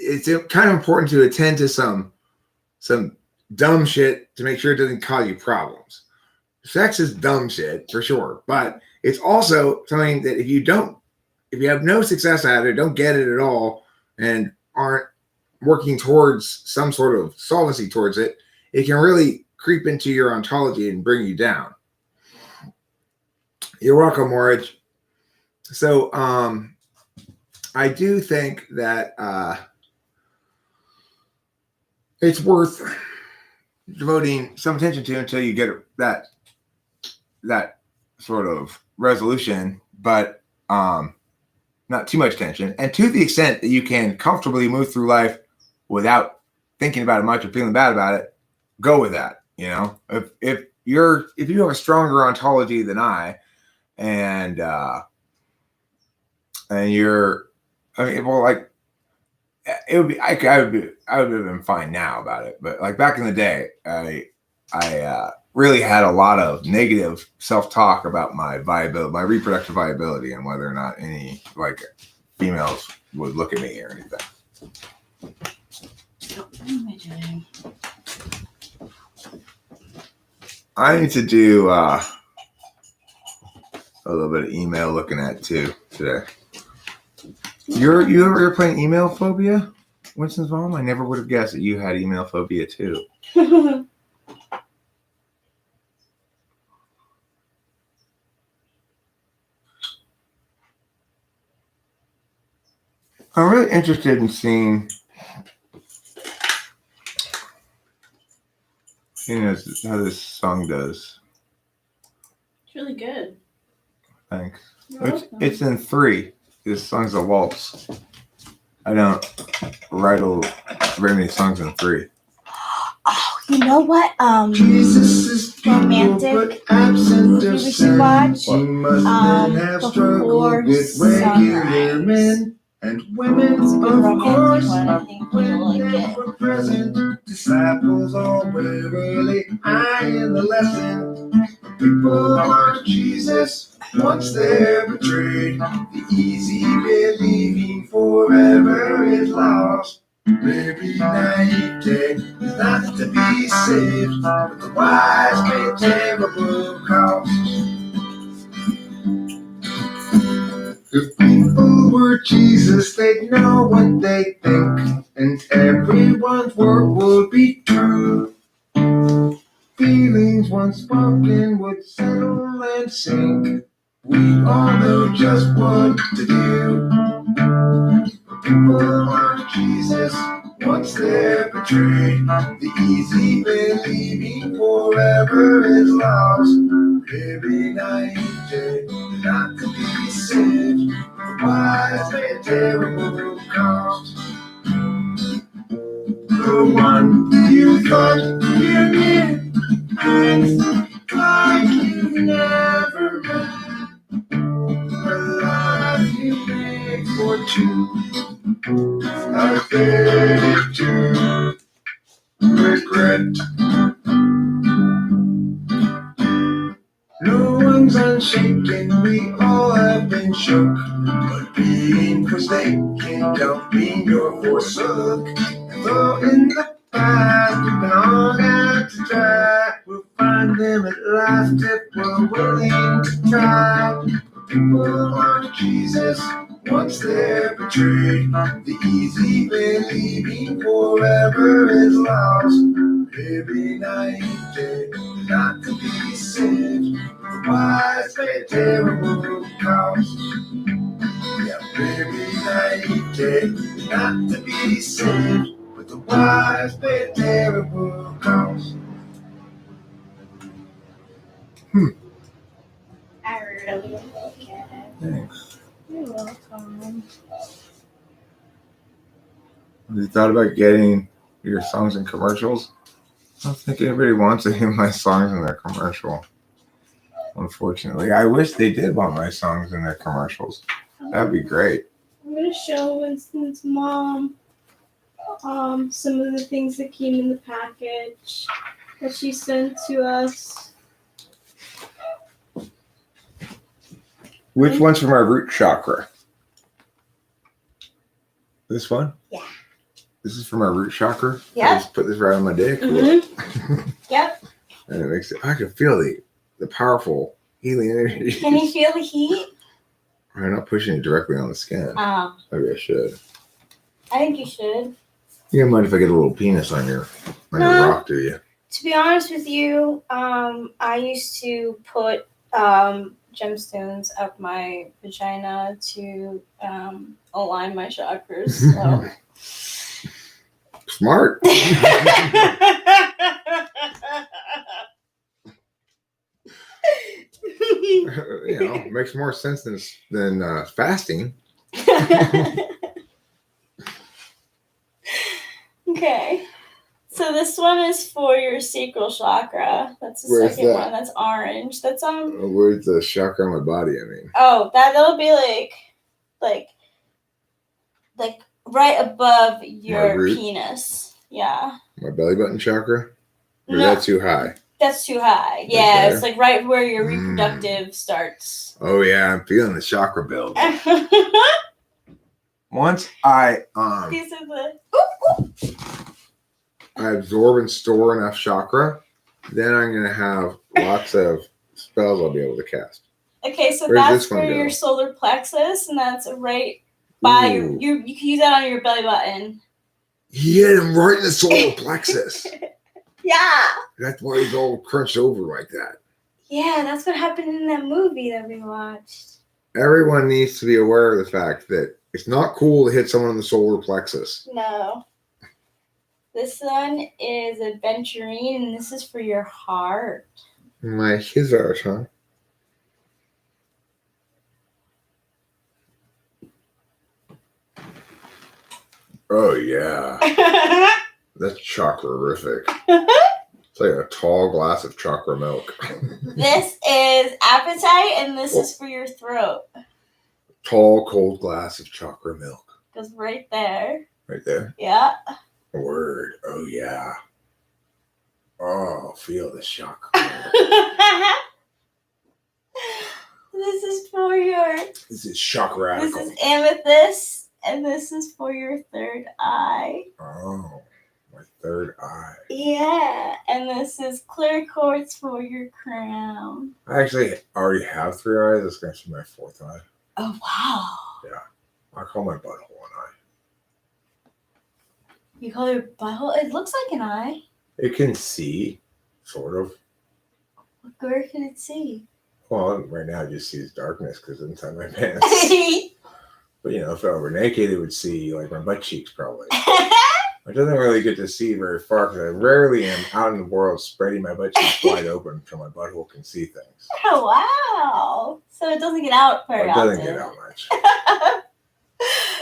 it's kind of important to attend to some dumb shit to make sure it doesn't cause you problems. Sex is dumb shit for sure, but it's also something that if you have no success at it, don't get it at all, and aren't working towards some sort of solvency towards it, it can really creep into your ontology and bring you down. You're welcome, Morridge. So I do think that it's worth devoting some attention to until you get that sort of resolution, but not too much tension. And to the extent that you can comfortably move through life without thinking about it much or feeling bad about it, go with that. You know, if you have a stronger ontology than I, and you're, I mean, well, like it would be, I would have been fine now about it, but like back in the day, I really had a lot of negative self-talk about my viability, my reproductive viability, and whether or not any like females would look at me or anything. What am I doing? I need to do a little bit of email looking at too today. You ever playing email phobia, Winston's mom? I never would have guessed that you had email phobia too. I'm really interested in seeing how this song does. It's really good. Thanks. You're welcome. It's in 3. This song's a waltz. I don't write very many songs in 3. Oh, you know what? Jesus is romantic but absent movie of we should sin. watch. She must then have struggled with regular Sunrise. men and women, It's a good of romantic course. one. I think you'll When like they it. were present, disciples all warily eyeing the lesson. People are Jesus once they're betrayed. The easy believing forever is lost. Maybe naivete is not to be saved, but the wise pay terrible cost. If people were Jesus, they'd know what they think, and everyone's word would be true. Feelings once spoken would settle and sink. We all know just what to do. People are Jesus once they're betrayed. The easy believing forever is lost. Every naivete not to be saved. The wise pay a terrible cost. The one you thought you knew acts like you've never met. The life you made for two, I faded to regret. No one's unshaken, we all have been shook. But being forsaken don't mean you're forsook. And though in the past we've been hung out to dry, we'll find them at last if we're willing to try. People are Jesus once they're betrayed. The easy believing forever is lost. Every naivete not to be saved. The wise pay a terrible cost. Yeah, baby, naivete not to be saved, but the wise pay a terrible cost. I really like it. Thanks. You're welcome. Have you thought about getting your songs in commercials? I don't think anybody wants any of my songs in their commercial. Unfortunately, I wish they did want my songs in their commercials. That'd be great. I'm gonna show Winston's mom some of the things that came in the package that she sent to us. Which one's from our root chakra? This one? Yeah. This is from our root chakra? Yep. I just put this right on my dick. Mm-hmm. Yep. And it makes it, I can feel the powerful Healing energy. Can you feel the heat? I'm not pushing it directly on the skin. Oh, Maybe I should. I think you should. You don't mind if I get a little penis on your No. rock, do you? To be honest with you, I used to put gemstones up my vagina to align my chakras. So. Smart. You know, makes more sense than fasting. Okay. So this one is for your sacral chakra. That's the Where's second that? one. That's orange. That's Where's the chakra on my body? I mean. Oh, that'll be like right above your root? penis. Yeah. My belly button chakra? Or No, that's too high? that's too high. Yeah, there? it's like right where your Mm. reproductive starts. Oh yeah, I'm feeling the chakra build. Once I These are the. I absorb and store enough chakra, then I'm gonna have lots of spells I'll be able to cast. Okay, so Where's that's this one for your go? solar plexus, and that's right by Ooh. you can use that on your belly button. He hit him right in the solar plexus. Yeah. That's why he's all crunched over like that. Yeah, that's what happened in that movie that we watched. Everyone needs to be aware of the fact that it's not cool to hit someone in the solar plexus. No. This one is aventurine, and this is for your heart. My hizard, huh? Oh yeah, that's chakra-rific. It's like a tall glass of chakra milk. This is appetite, and this is for your throat. Tall, cold glass of chakra milk. Goes right there. Right there. Yeah. Word. Oh yeah. Oh, feel the chakra. This is for your. This is chakra. This is amethyst, and this is for your third eye. Oh, my third eye. Yeah, and this is clear quartz for your crown. I actually already have 3 eyes. This is going to be my 4th eye. Oh wow! I call my butthole an eye. You call your butthole? It looks like an eye. It can see, sort of. Where can it see? Well, right now it just sees darkness because it's inside my pants. But, you know, if I were naked, it would see, like, my butt cheeks probably. It doesn't really get to see very far because I rarely am out in the world spreading my butt cheeks wide open so my butthole can see things. Oh, wow. So it doesn't get out very It doesn't often. get out much.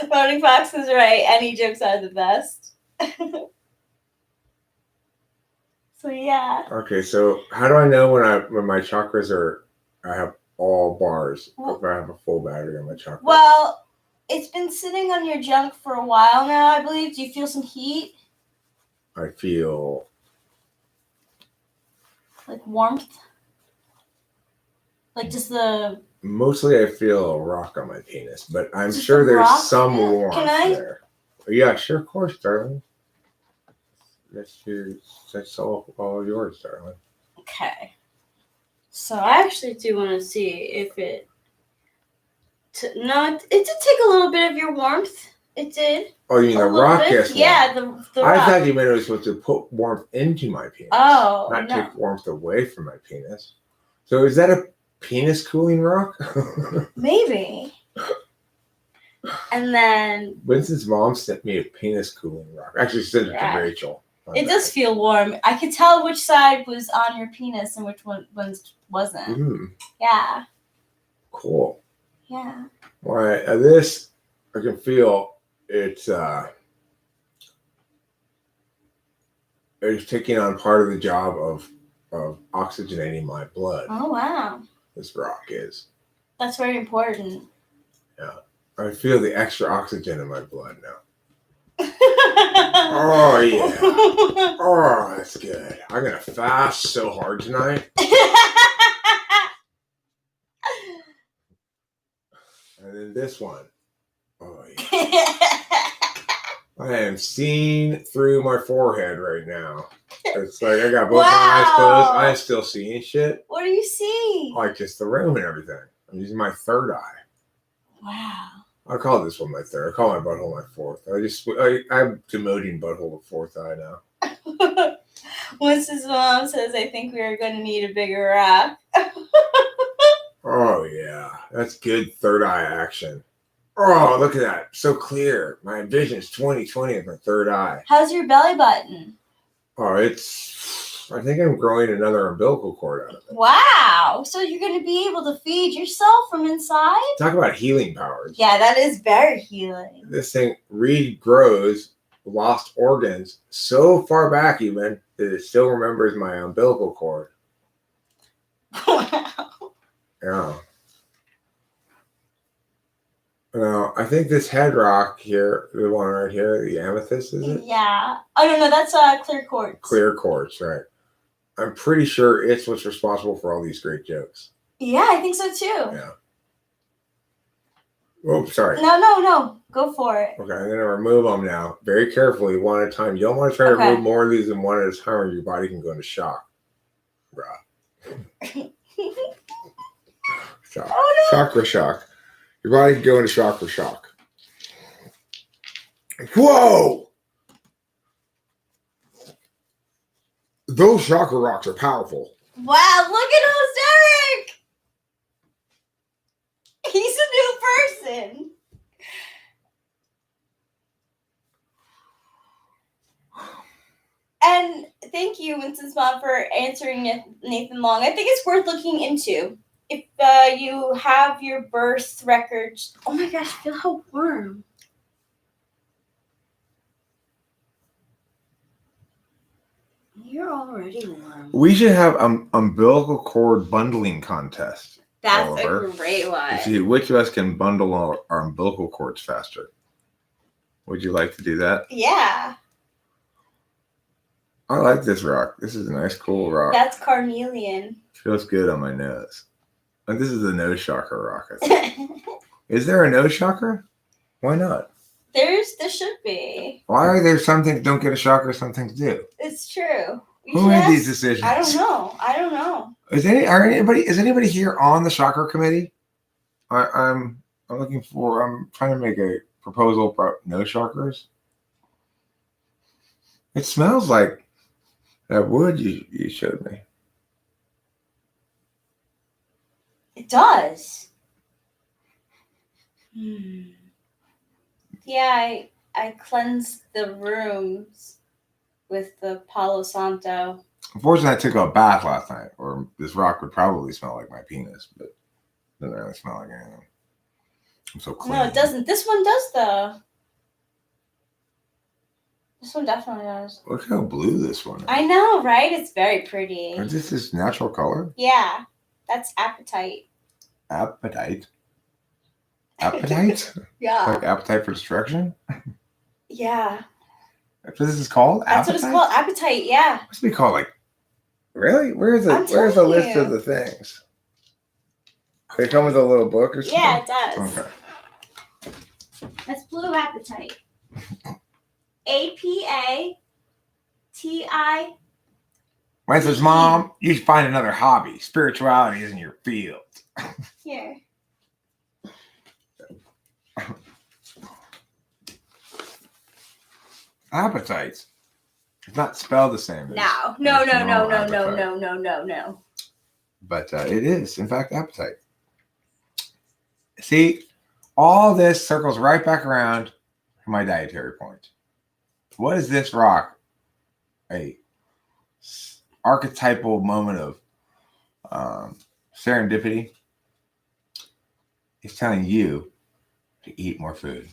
Voting Fox is right. Any jokes are the best. So, yeah. Okay, so how do I know when my chakras are, I have all bars, if I have a full battery on my chakras? Well, it's been sitting on your junk for a while now, I believe. Do you feel some heat? I feel Like warmth? Like just the... Mostly I feel a rock on my penis, but I'm Just sure a there's rock? some warmth Can I- there. Yeah, sure, of course, darling. That's all yours, darling. Okay. So I actually do want to see if it... No, it did take a little bit of your warmth. It did. Oh, you mean A the little rock bit. gets warm? Yeah, the I rock. thought you meant it was supposed to put warmth into my penis. Oh, Not no. take warmth away from my penis. So is that a penis cooling rock? Maybe. And then Winston's mom sent me a penis cooling rock. Actually, she sent it Yeah. to Rachel. it does feel warm. I could tell which side was on your penis and which one wasn't. Yeah. Cool. Yeah. Well, this I can feel it's taking on part of the job of oxygenating my blood. Oh, wow. This rock is. That's very important. I feel the extra oxygen in my blood now. Oh, yeah. Oh, that's good. I'm gonna fast so hard tonight. And then this one. Oh yeah. I am seeing through my forehead right now. It's like I got both my eyes closed. Wow. I'm still seeing shit. What What do you see? Like just the room and everything. I'm using my third eye. Wow. I call this one my third. I call my butthole my fourth. I'm demoting butthole to fourth eye now. Once his mom says, I think we are going to need a bigger rock. Oh yeah, that's good third eye action. Oh, look at that, so clear. My vision is 20/20 with my third eye. How's your belly button? Oh, I think I'm growing another umbilical cord out of it. Wow. So you're going to be able to feed yourself from inside? Talk about healing powers. Yeah, that is very healing. This thing regrows lost organs so far back even that it still remembers my umbilical cord. Wow. Yeah. Now, I think this head rock here, the one right here, the amethyst, is it? Yeah. Oh, no, that's clear quartz. Clear quartz, right. I'm pretty sure it's what's responsible for all these great jokes. Yeah, I think so too. Yeah. Oh, sorry. No. Go for it. Okay, I'm going to remove them now. Very carefully, one at a time. You don't want to try to remove more of these than one at a time or your body can go into shock. Bruh. Shock. Oh, no. Chakra shock. Your body can go into chakra shock. Whoa! Those chakra rocks are powerful. Wow, look at host Eric! He's a new person. And thank you, Winston's mom, for answering Nathan Long. I think it's worth looking into. If you have your birth records. Oh my gosh, feel how warm. You're already warm. We should have umbilical cord bundling contest. That's Oliver. a great one. To see which of us can bundle our umbilical cords faster. Would you like to do that? Yeah. I like this rock. This is a nice, cool rock. That's carnelian. Feels good on my nose. And this is a nose chakra rock, I think. Is there a nose chakra? Why not? There should be. Why are there some things that don't get a chakra, some things do? It's true. Who made these decisions? I don't know. Is anybody here on the chakra committee? I'm trying to make a proposal for no chakras. It smells like that wood you showed me. It does. Yeah, I cleansed the rooms with the Palo Santo. Unfortunately, I took a bath last night, or this rock would probably smell like my penis, but it doesn't really smell like anything. I'm so clean. No, it doesn't. This one does, though. This one definitely does. Look how blue this one is. I know, right? It's very pretty. Is this his natural color? Yeah, that's apatite. Appetite? Appetite? Yeah. Like appetite for destruction? Yeah. That's what this is called? That's appetite? what it's called. Apatite, yeah. Must be called like. Really? Where's the list you. of the things? They come with a little book or something? Yeah, it does. Okay. That's blue apatite. APATI. Mine says, Mom, you should find another hobby. Spirituality isn't your field. Here. Appetites. It's not spelled the same. No. But it is, in fact, appetite. See, all this circles right back around to my dietary point. What is this rock? A archetypal moment of serendipity. It's telling you to eat more food.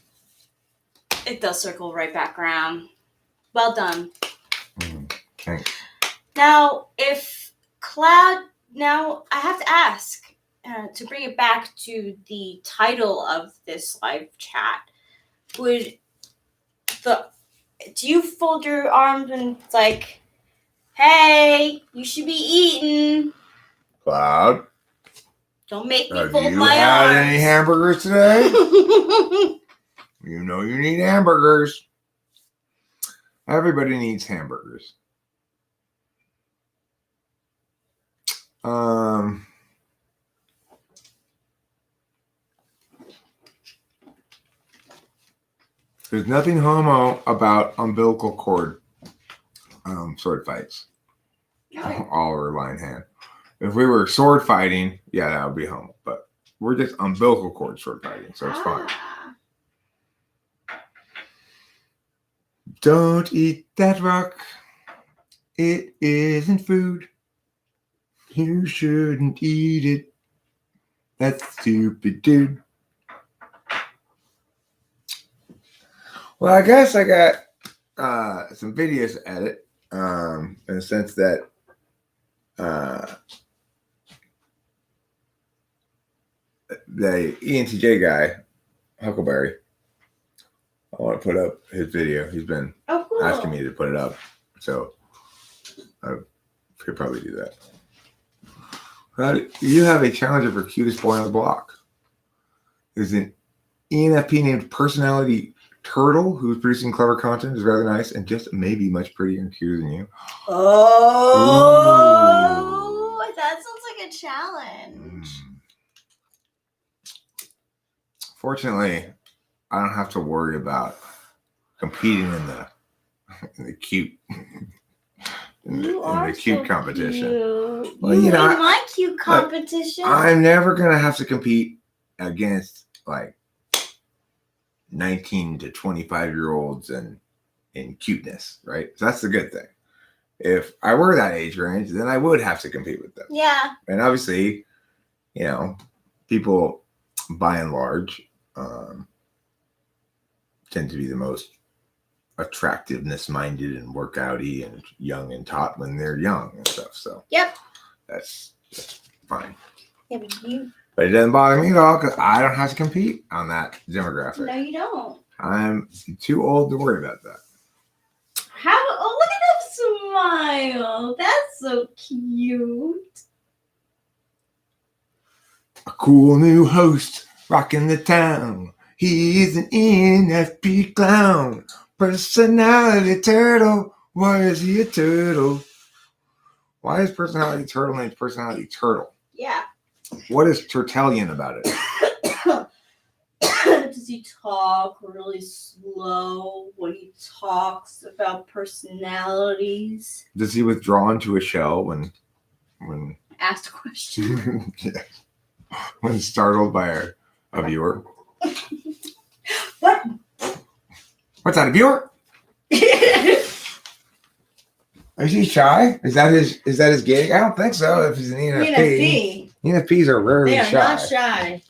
It does circle right back around. Well done. Thanks. Now, now I have to ask, to bring it back to the title of this live chat, do you fold your arms and it's like, hey, you should be eating? Cloud, Don't make me have fold you my had arms. any hamburgers today? You know you need hamburgers. Everybody needs hamburgers. There's nothing homo about umbilical cord sword fights. Okay. Oliver Linehand. If we were sword fighting, yeah, that would be homo. But we're just umbilical cord sword fighting, so it's fine. Ah. Don't eat that rock. It isn't food. You shouldn't eat it. That's stupid, dude. Well, I guess I got some videos to edit, in the sense that the ENTJ guy, Huckleberry, I want to put up his video. He's been Oh, cool. asking me to put it up, so I could probably do that. You have a challenger for cutest boy on the block. There's an ENFP named Personality Turtle who's producing clever content, is rather nice, and just maybe much prettier and cuter than you. Oh, that sounds like a challenge. Fortunately, I don't have to worry about competing in the cute in the cute competition. Cute. Well, you know, in my cute competition. I'm never gonna have to compete against like 19 to 25-year-olds in cuteness, right? So that's the good thing. If I were that age range, then I would have to compete with them. Yeah. And obviously, people by and large tend to be the most attractiveness minded and workouty and young and taut when they're young and stuff. So yep, that's fine. Yeah, but it doesn't bother me at all because I don't have to compete on that demographic. No, you don't. I'm too old to worry about that. Oh, look at that smile. That's so cute. A cool new host rocking the town. He's an ENFP clown. Personality turtle. Why is he a turtle? Why is Personality Turtle named Personality Turtle? Yeah. What is Turtellian about it? Does he talk really slow when he talks about personalities? Does he withdraw into a shell when asked a question? Yeah. When startled by a viewer? What? What's that, a viewer? Is he shy? Is that his gig? I don't think so. If he's an ENFP. ENFPs are rarely shy. They are shy. not shy.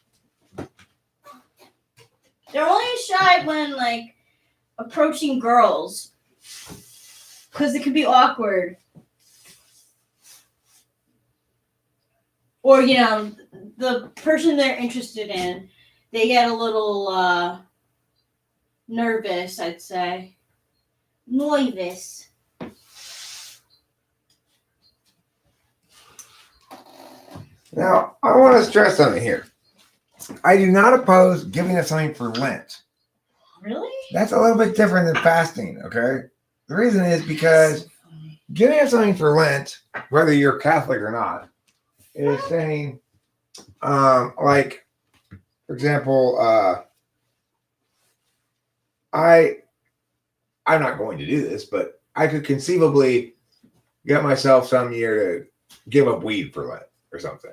They're only shy when approaching girls, because it can be awkward. Or the person they're interested in, they get a little nervous. I'd say nervous. Now, I want to stress something here. I do not oppose giving us something for Lent. Really? That's a little bit different than fasting, okay? The reason is because giving us something for Lent, whether you're Catholic or not, is saying, for example, I'm not going to do this, but I could conceivably get myself some year to give up weed for Lent or something.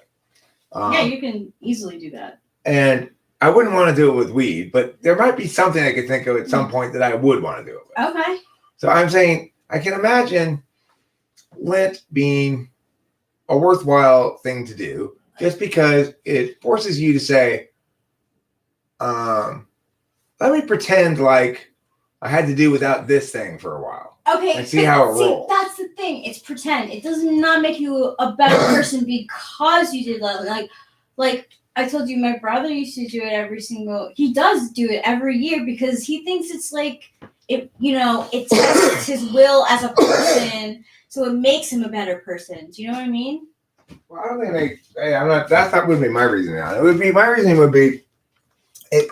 Yeah, you can easily do that. And I wouldn't want to do it with weed, but there might be something I could think of at some point that I would want to do it with. Okay. So I'm saying I can imagine Lent being a worthwhile thing to do just because it forces you to say, let me pretend like I had to do without this thing for a while. Okay, and see how it rolls. That's the thing. It's pretend. It does not make you a better person because you did that. Like I told you, my brother used to do it he does do it every year because he thinks it's it tests his will as a person, so it makes him a better person. Do you know what I mean? Well, I don't think that's not would be my reasoning on it. My reasoning would be it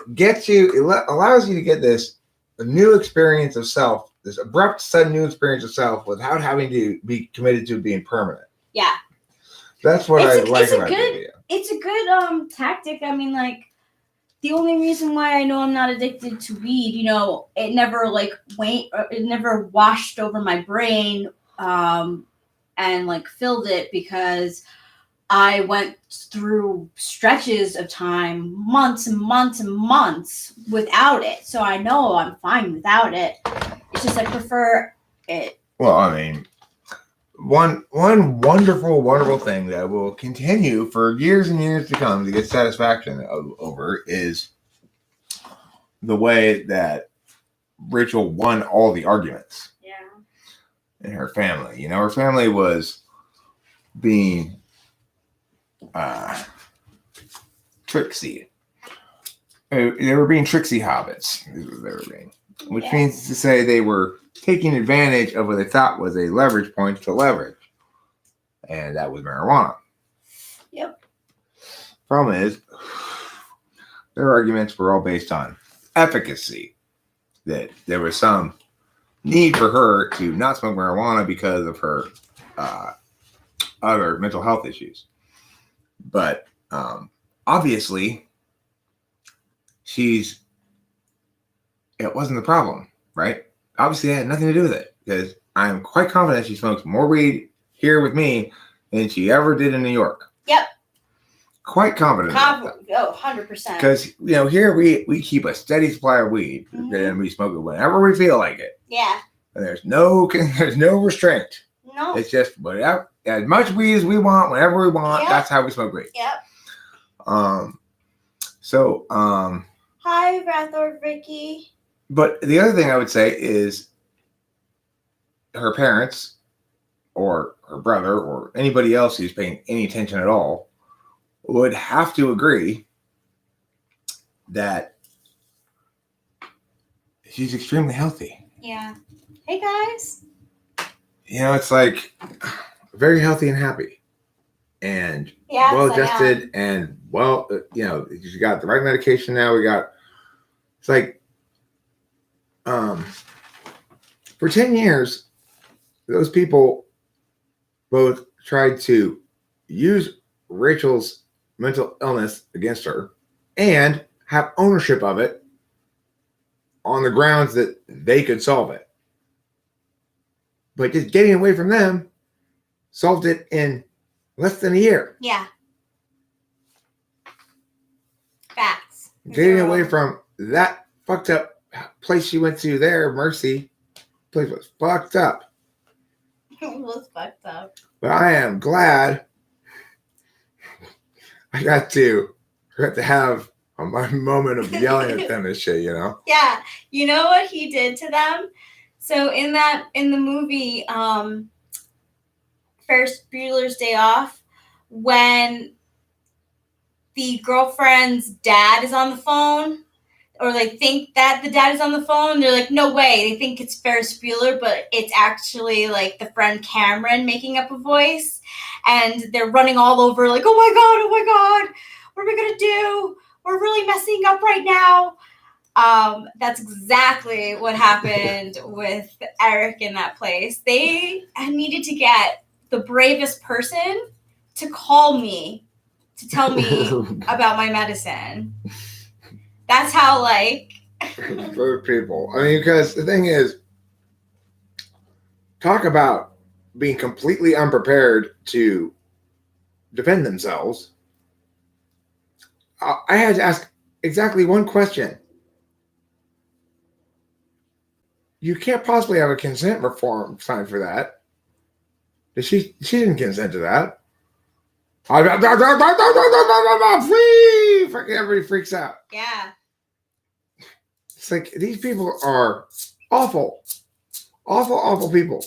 allows you to get a new experience of self, this abrupt, sudden new experience of self without having to be committed to being permanent. Yeah. That's what I It's like a about the good- idea. It's a good tactic. I mean, like, the only reason why I know I'm not addicted to weed, it never it never washed over my brain and like filled it, because I went through stretches of time, months and months and months without it. So I know I'm fine without it. It's just I prefer it. Well, I mean, one wonderful thing that will continue for years and years to come to get satisfaction over is the way that Rachel won all the arguments. Yeah. In her family. Her family was being tricksy. They were being tricksy hobbits, is what they were being. Which means to say they were taking advantage of what they thought was a leverage point to leverage. And that was marijuana. Yep. Problem is, their arguments were all based on efficacy. That there was some need for her to not smoke marijuana because of her other mental health issues. But obviously, it wasn't the problem, right? Obviously, it had nothing to do with it, because I'm quite confident she smokes more weed here with me than she ever did in New York. Yep. Quite confident. Oh, 100%. Because, here we keep a steady supply of weed, and we smoke it whenever we feel like it. Yeah. And there's no restraint. No. It's just whatever, as much weed as we want, whenever we want. Yep. That's how we smoke weed. Yep. So. Hi, Rathor Vicky. But the other thing I would say is her parents or her brother or anybody else who's paying any attention at all would have to agree that she's extremely healthy. Yeah. Hey, guys. It's like very healthy and happy and well adjusted and she got the right medication now. It's like, for 10 years, those people both tried to use Rachel's mental illness against her and have ownership of it on the grounds that they could solve it. But just getting away from them solved it in less than a year. Yeah. Facts. Getting away from that fucked up place she went to there, Mercy, place was fucked up. It was fucked up. But I am glad I got to have my moment of yelling at them and shit, Yeah. You know what he did to them? So in the movie, Ferris Bueller's Day Off, when the girlfriend's dad is on the phone, or they think that the dad is on the phone, they're like, no way. They think it's Ferris Bueller, but it's actually like the friend Cameron making up a voice. And they're running all over like, oh my God, what are we going to do? We're really messing up right now. That's exactly what happened with Eric in that place. They needed to get the bravest person to call me to tell me about my medicine. That's how, both people. I mean, because the thing is, talk about being completely unprepared to defend themselves. I had to ask exactly one question. You can't possibly have a consent reform sign for that. She didn't consent to that. Everybody freaks out. Yeah. It's like these people are awful people.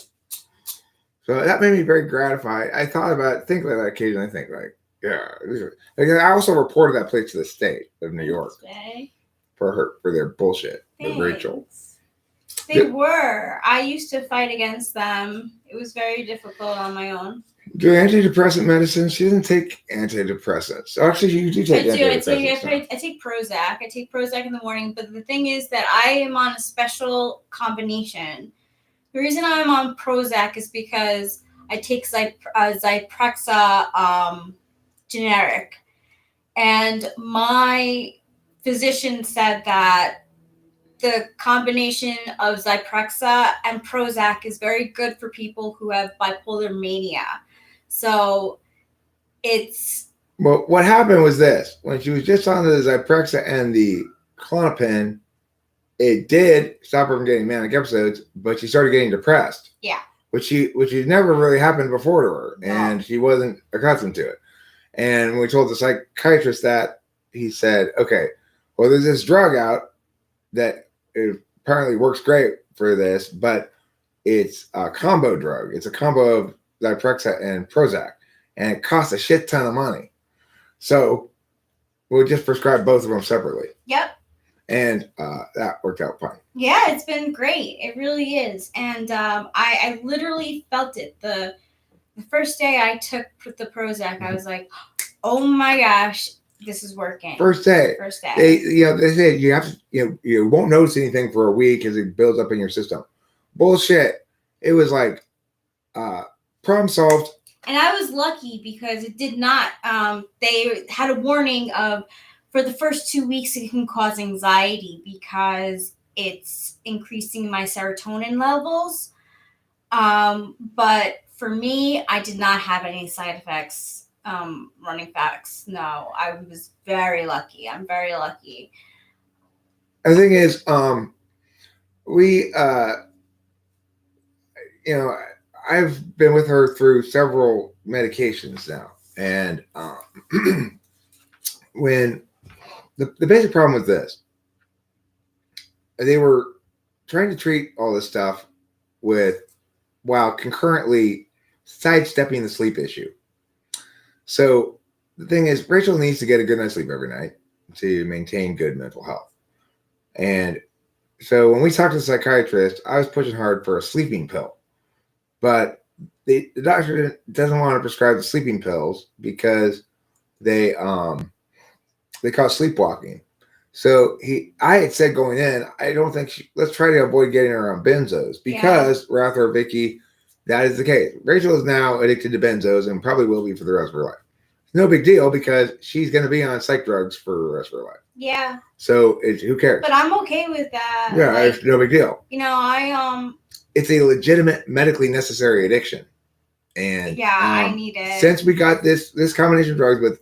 So that made me very gratified. I thought about it, think like that occasionally. I think I also reported that place to the state of New York for their bullshit with Rachel. They were. I used to fight against them. It was very difficult on my own. Do antidepressant medicine? She doesn't take antidepressants. Actually, you do take antidepressants. I take Prozac. I take Prozac in the morning. But the thing is that I am on a special combination. The reason I'm on Prozac is because I take Zyprexa generic, and my physician said that the combination of Zyprexa and Prozac is very good for people who have bipolar mania. So it's Well, what happened was this: when she was just on the Zyprexa and the Klonopin, it did stop her from getting manic episodes, but she started getting depressed. Yeah. Which never really happened before to her, No. and she wasn't accustomed to it. And when we told the psychiatrist that, he said, "Okay, well, there's this drug out that apparently works great for this, but it's a combo drug. It's a combo of Zyprexa and Prozac, and it costs a shit ton of money. So we'll just prescribe both of them separately." Yep. And that worked out fine. Yeah, it's been great. It really is. And I literally felt it. The first day I took the Prozac, I was like, oh my gosh, this is working. First day. They said you have to, you won't notice anything for a week as it builds up in your system. Bullshit. It was like problem solved. And I was lucky because it did not. They had a warning of, for the first 2 weeks, it can cause anxiety because it's increasing my serotonin levels. But for me, I did not have any side effects. Running facts. No, I was very lucky. I'm very lucky. The thing is, we, I've been with her through several medications now. And when the basic problem with this, they were trying to treat all this stuff while concurrently sidestepping the sleep issue. So the thing is, Rachel needs to get a good night's sleep every night to maintain good mental health. And so when we talked to the psychiatrist, I was pushing hard for a sleeping pill. But the doctor doesn't want to prescribe the sleeping pills because they cause sleepwalking. So I had said going in, I don't think let's try to avoid getting her on benzos because Rather Vicky, that is the case. Rachel is now addicted to benzos and probably will be for the rest of her life. It's no big deal because she's going to be on psych drugs for the rest of her life. Yeah. So who cares? But I'm okay with that. Yeah, it's no big deal. It's a legitimate medically necessary addiction. And I need it. Since we got this combination of drugs with,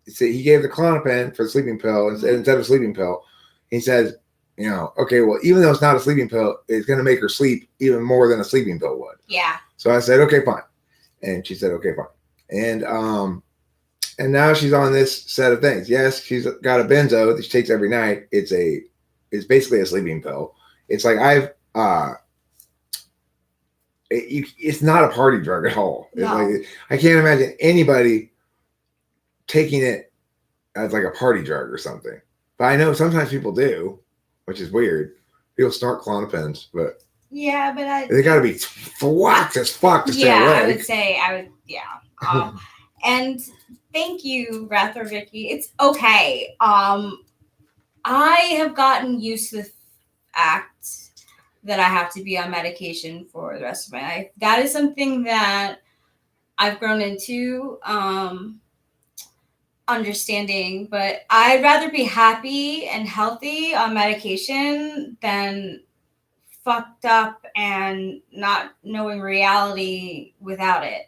he gave the Klonopin for the sleeping pill instead of a sleeping pill. He says, okay, well, even though it's not a sleeping pill, it's going to make her sleep even more than a sleeping pill would. Yeah. So I said, okay, fine. And she said, okay, fine. And now she's on this set of things. Yes, she's got a benzo that she takes every night. It's basically a sleeping pill. It's like it's not a party drug at all. No. It's like, I can't imagine anybody taking it as like a party drug or something. But I know sometimes people do, which is weird. People snort Klonopins, but yeah, but they got to be whacked as fuck to stay awake. I would. Yeah. And thank you, Rather Vicky. It's okay. I have gotten used to the fact that I have to be on medication for the rest of my life. That is something that I've grown into understanding, but I'd rather be happy and healthy on medication than fucked up and not knowing reality without it.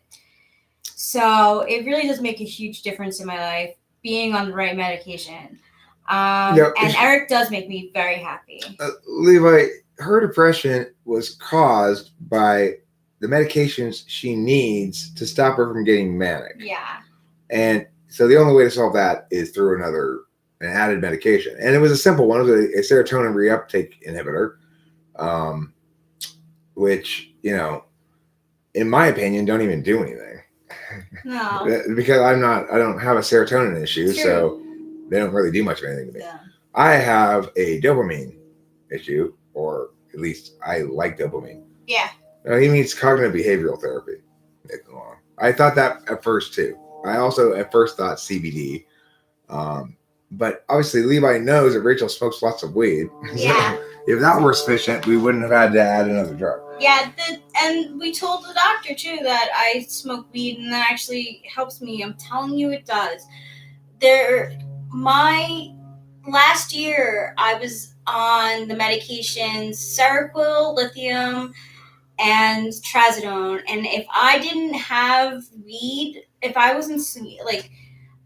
So it really does make a huge difference in my life being on the right medication. And Eric does make me very happy. Levi, her depression was caused by the medications she needs to stop her from getting manic. Yeah. And so the only way to solve that is through an added medication. And it was a simple one. It was a serotonin reuptake inhibitor, which, in my opinion, don't even do anything. No. Because I don't have a serotonin issue, so they don't really do much of anything to me. Yeah. I have a dopamine issue, or at least I like dopamine. Yeah. He means cognitive behavioral therapy. I thought that at first too. I also at first thought CBD. But obviously Levi knows that Rachel smokes lots of weed. Yeah. if that were sufficient, we wouldn't have had to add another drug. Yeah, and we told the doctor too that I smoke weed and that actually helps me. I'm telling you, it does. My last year, I was on the medications Seroquel, lithium, and trazodone, and if I didn't have weed, if I wasn't like,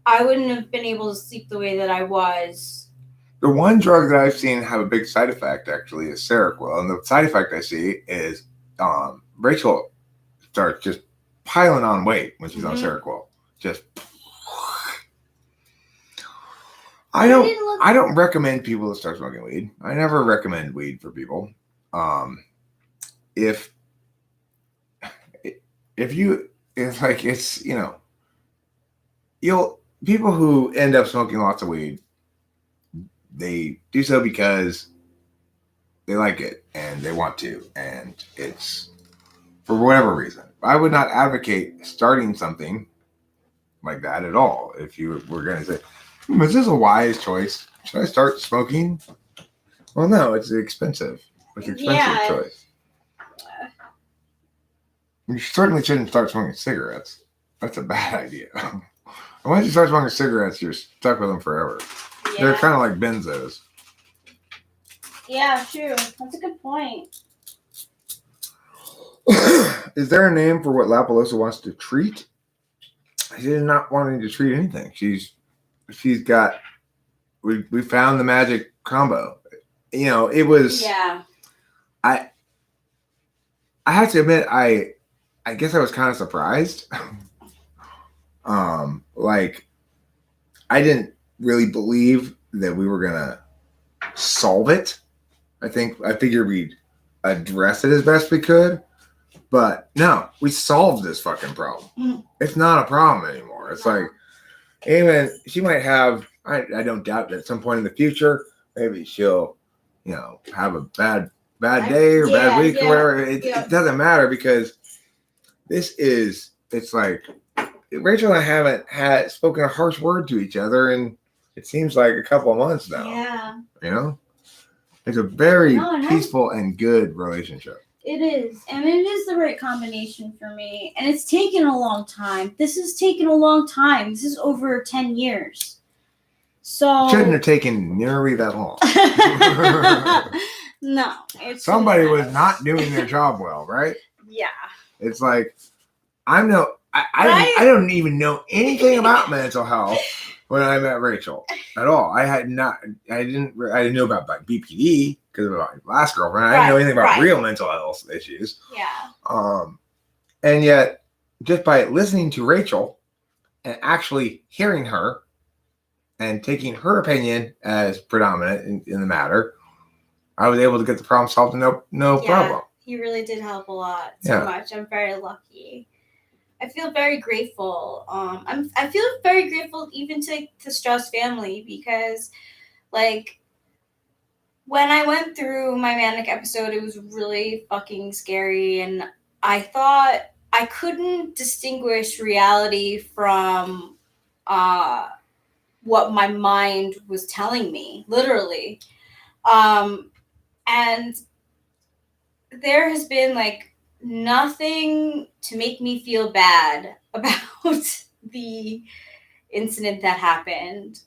I wouldn't have been able to sleep the way that I was. The one drug that I've seen have a big side effect actually is Seroquel, and the side effect I see is Rachel starts just piling on weight when she's on Seroquel. Just I don't recommend people to start smoking weed. I never recommend weed for people. If people who end up smoking lots of weed, they do so because they like it and they want to, and it's for whatever reason. I would not advocate starting something like that at all. If you were going to say, is this a wise choice? Should I start smoking? Well, no, it's expensive. It's an expensive choice. You certainly shouldn't start smoking cigarettes. That's a bad idea. Once you start smoking cigarettes, you're stuck with them forever. Yeah. They're kind of like benzos. Yeah, true. That's a good point. Is there a name for what La Pelosa wants to treat? She's not wanting to treat anything. She's got. We found the magic combo. It was. Yeah. I have to admit, I guess I was kind of surprised. I didn't really believe that we were gonna solve it. I figured we'd address it as best we could, but no, we solved this fucking problem. Mm. It's not a problem anymore. It's like, even she might have. I don't doubt that at some point in the future, maybe she'll, have a bad day or bad week or whatever. It doesn't matter because it's like Rachel and I haven't spoken a harsh word to each other in it seems like a couple of months now. Yeah. It's a very peaceful and good relationship. It is. And it is the right combination for me. And it's taken a long time. This has taken a long time. This is over 10 years. So shouldn't have taken nearly that long. No. Somebody was not doing their job well, right? Yeah. It's like I don't even know anything about mental health when I met Rachel at all. I didn't know about BPD because of my last girlfriend. I didn't know anything about real mental health issues. Yeah. And yet, just by listening to Rachel and actually hearing her and taking her opinion as predominant in the matter, I was able to get the problem solved. No problem. He really did help a lot. So much. I'm very lucky. I feel very grateful. I feel very grateful even to Strauss family because, like, when I went through my manic episode, it was really fucking scary, and I thought I couldn't distinguish reality from what my mind was telling me, literally. And there has been, like, nothing to make me feel bad about the incident that happened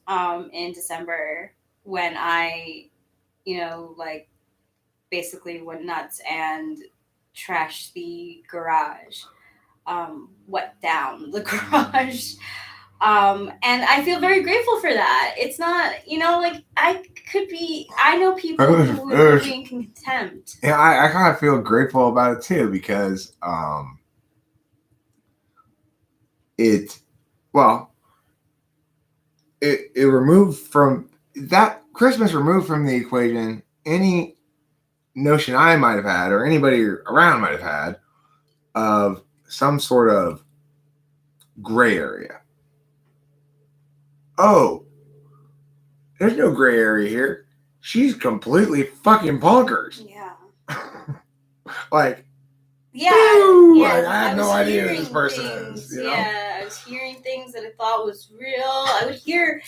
in December when I, basically went nuts and trashed the garage, wet down the garage. And I feel very grateful for that. It's not, I know people who would be in contempt. Yeah, I kind of feel grateful about it too because it removed from that Christmas, removed from the equation any notion I might have had or anybody around might have had of some sort of gray area. Oh, there's no gray area here. She's completely fucking bonkers. Yeah. Like, yeah. I have no idea who this person is. Yeah. was hearing things that I thought was real. I would hear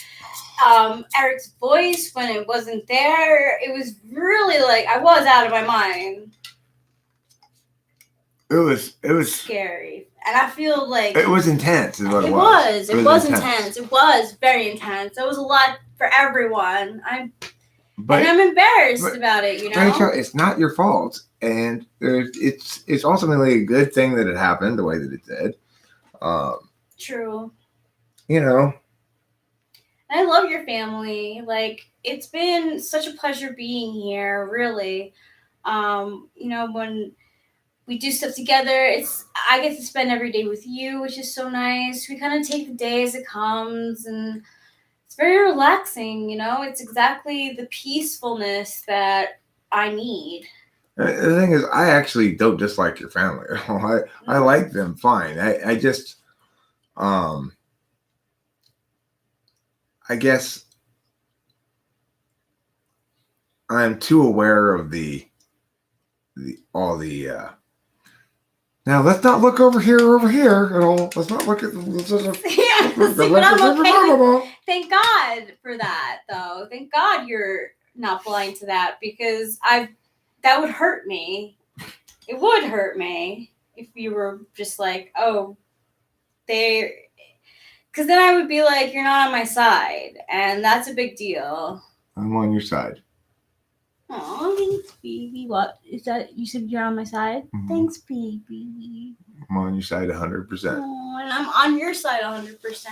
Eric's voice when it wasn't there. It was really like I was out of my mind. It was Scary. And I feel like it was intense is what it was. It was intense. It was very intense. It was a lot for everyone. And I'm embarrassed about it, you know? Rachel, it's not your fault. And it's ultimately a good thing that it happened the way that it did. True. You know. And I love your family. Like, it's been such a pleasure being here, really. You know, when we do stuff together, I get to spend every day with you, which is so nice. We kind of take the day as it comes, and it's very relaxing, you know? It's exactly the peacefulness that I need. The thing is, I actually don't dislike your family at all. I like them fine. I just, I guess I'm too aware of all the. Now let's not look over here at all. Let's not look at. Yeah, but I'm okay. Thank God for that, though. Thank God you're not blind to that, because that would hurt me. It would hurt me if you were just like, oh, because then I would be like, you're not on my side, and that's a big deal. I'm on your side. Oh, thanks, baby. What is that? You said you're on my side? Mm-hmm. Thanks, baby. I'm on your side 100%. Oh, and I'm on your side 100%.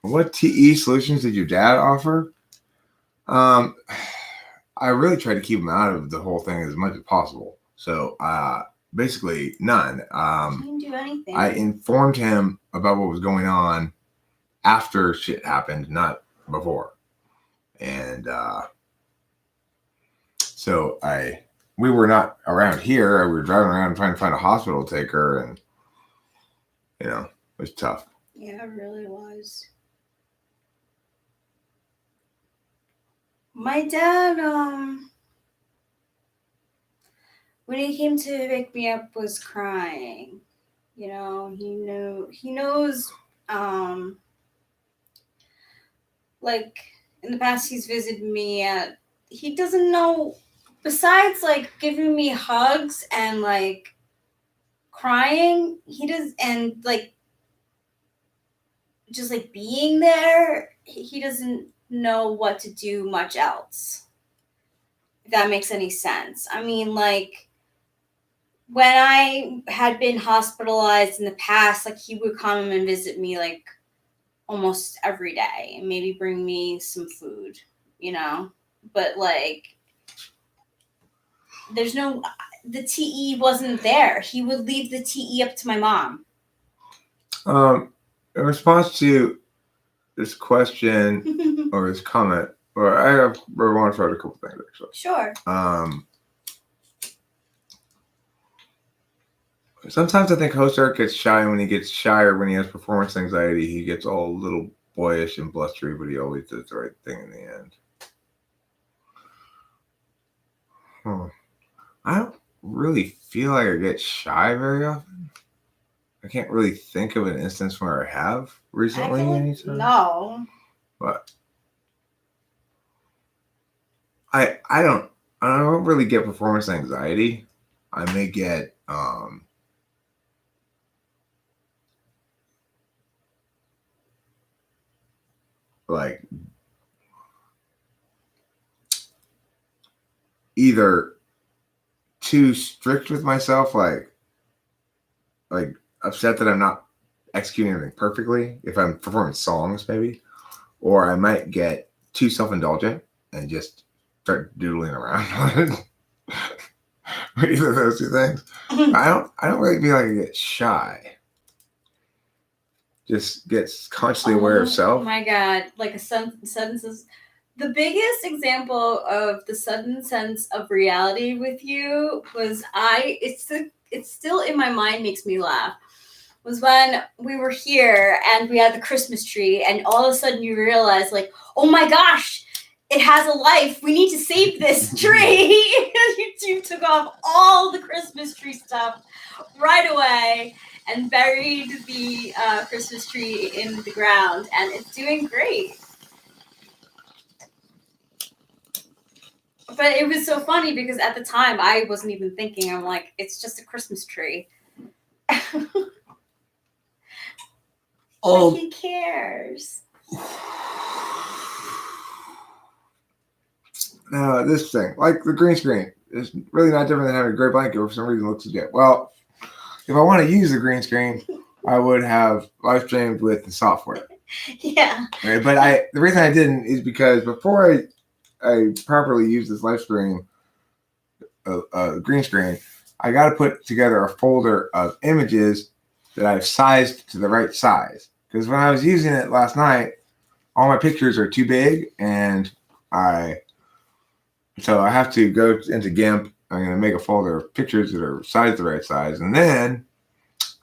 What TE solutions did your dad offer? I really tried to keep him out of the whole thing as much as possible. So, basically none. You didn't do anything. I informed him about what was going on after shit happened, not before. And, so we were not around here. We were driving around trying to find a hospital to take her, and you know, it was tough. Yeah, it really was. My dad, when he came to pick me up, was crying. You know, he knows, like in the past he's visited me at. He doesn't know. Besides, like, giving me hugs and, like, crying, and, like, just, like, being there, he doesn't know what to do much else. If that makes any sense. I mean, like, when I had been hospitalized in the past, like, he would come and visit me, like, almost every day and maybe bring me some food, you know? But, like, the TE wasn't there. He would leave the TE up to my mom. In response to this question or this comment, or I want to throw out a couple things actually. Sure. Sometimes I think host Eric gets shy, and when he gets shy or when he has performance anxiety, he gets all a little boyish and blustery, but he always does the right thing in the end. I don't really feel like I get shy very often. I can't really think of an instance where I have recently. Anytime. No. But I don't really get performance anxiety. I may get like either too strict with myself, like upset that I'm not executing everything perfectly if I'm performing songs maybe, or I might get too self-indulgent and just start doodling around on it. Either of those two things. I don't really feel like I get shy. Just gets consciously aware of self. Oh my God. Like a sudden sense. The biggest example of the sudden sense of reality with you was it's still in my mind, makes me laugh, was when we were here and we had the Christmas tree and all of a sudden you realize like, oh my gosh, it has a life. We need to save this tree. You took off all the Christmas tree stuff right away. and buried the Christmas tree in the ground, and it's doing great. But it was so funny because at the time I wasn't even thinking. I'm like, it's just a Christmas tree. Oh, Like, he cares. no, this thing, like the green screen, is really not different than having a gray blanket. For some reason, it looks legit. Well, if I want to use the green screen, I would have live streamed with the software. Yeah. Right? But the reason I didn't is because before I properly use this live stream green screen, I got to put together a folder of images that I've sized to the right size. Because when I was using it last night, all my pictures are too big, and so I have to go into GIMP. I'm going to make a folder of pictures that are sized the right size, and then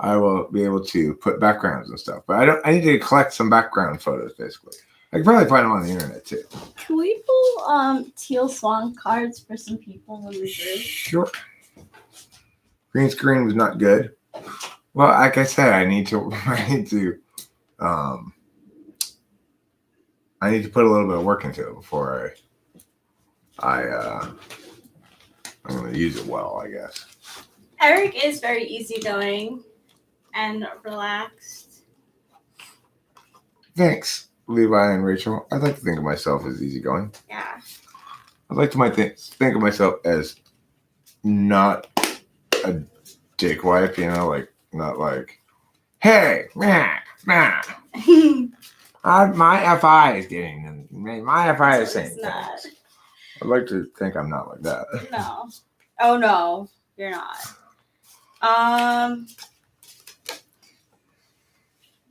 I will be able to put backgrounds and stuff. But I need to collect some background photos, basically. I can probably find them on the internet too. Can we pull teal swan cards for some people when we do? Sure. Green screen was not good. Well, like I said, I need to put a little bit of work into it before I'm going to use it well, I guess. Eric is very easygoing and relaxed. Thanks, Levi and Rachel. I'd like to think of myself as easygoing. Yeah. I'd like to think of myself as not a dickwife, like not like, hey, nah. My FI is getting my FI is saying things. I'd like to think I'm not like that. No. Oh no, you're not.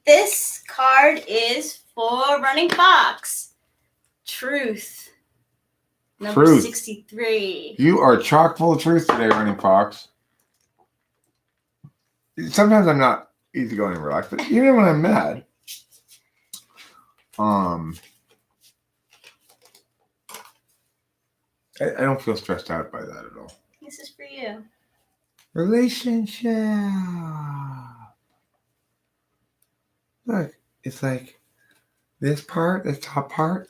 This card is for Running Fox. Truth. Number Truth. 63. You are chock full of truth today, Running Fox. Sometimes I'm not easygoing and relaxed, but even when I'm mad, I don't feel stressed out by that at all. This is for you. Relationship. Look, it's like this top part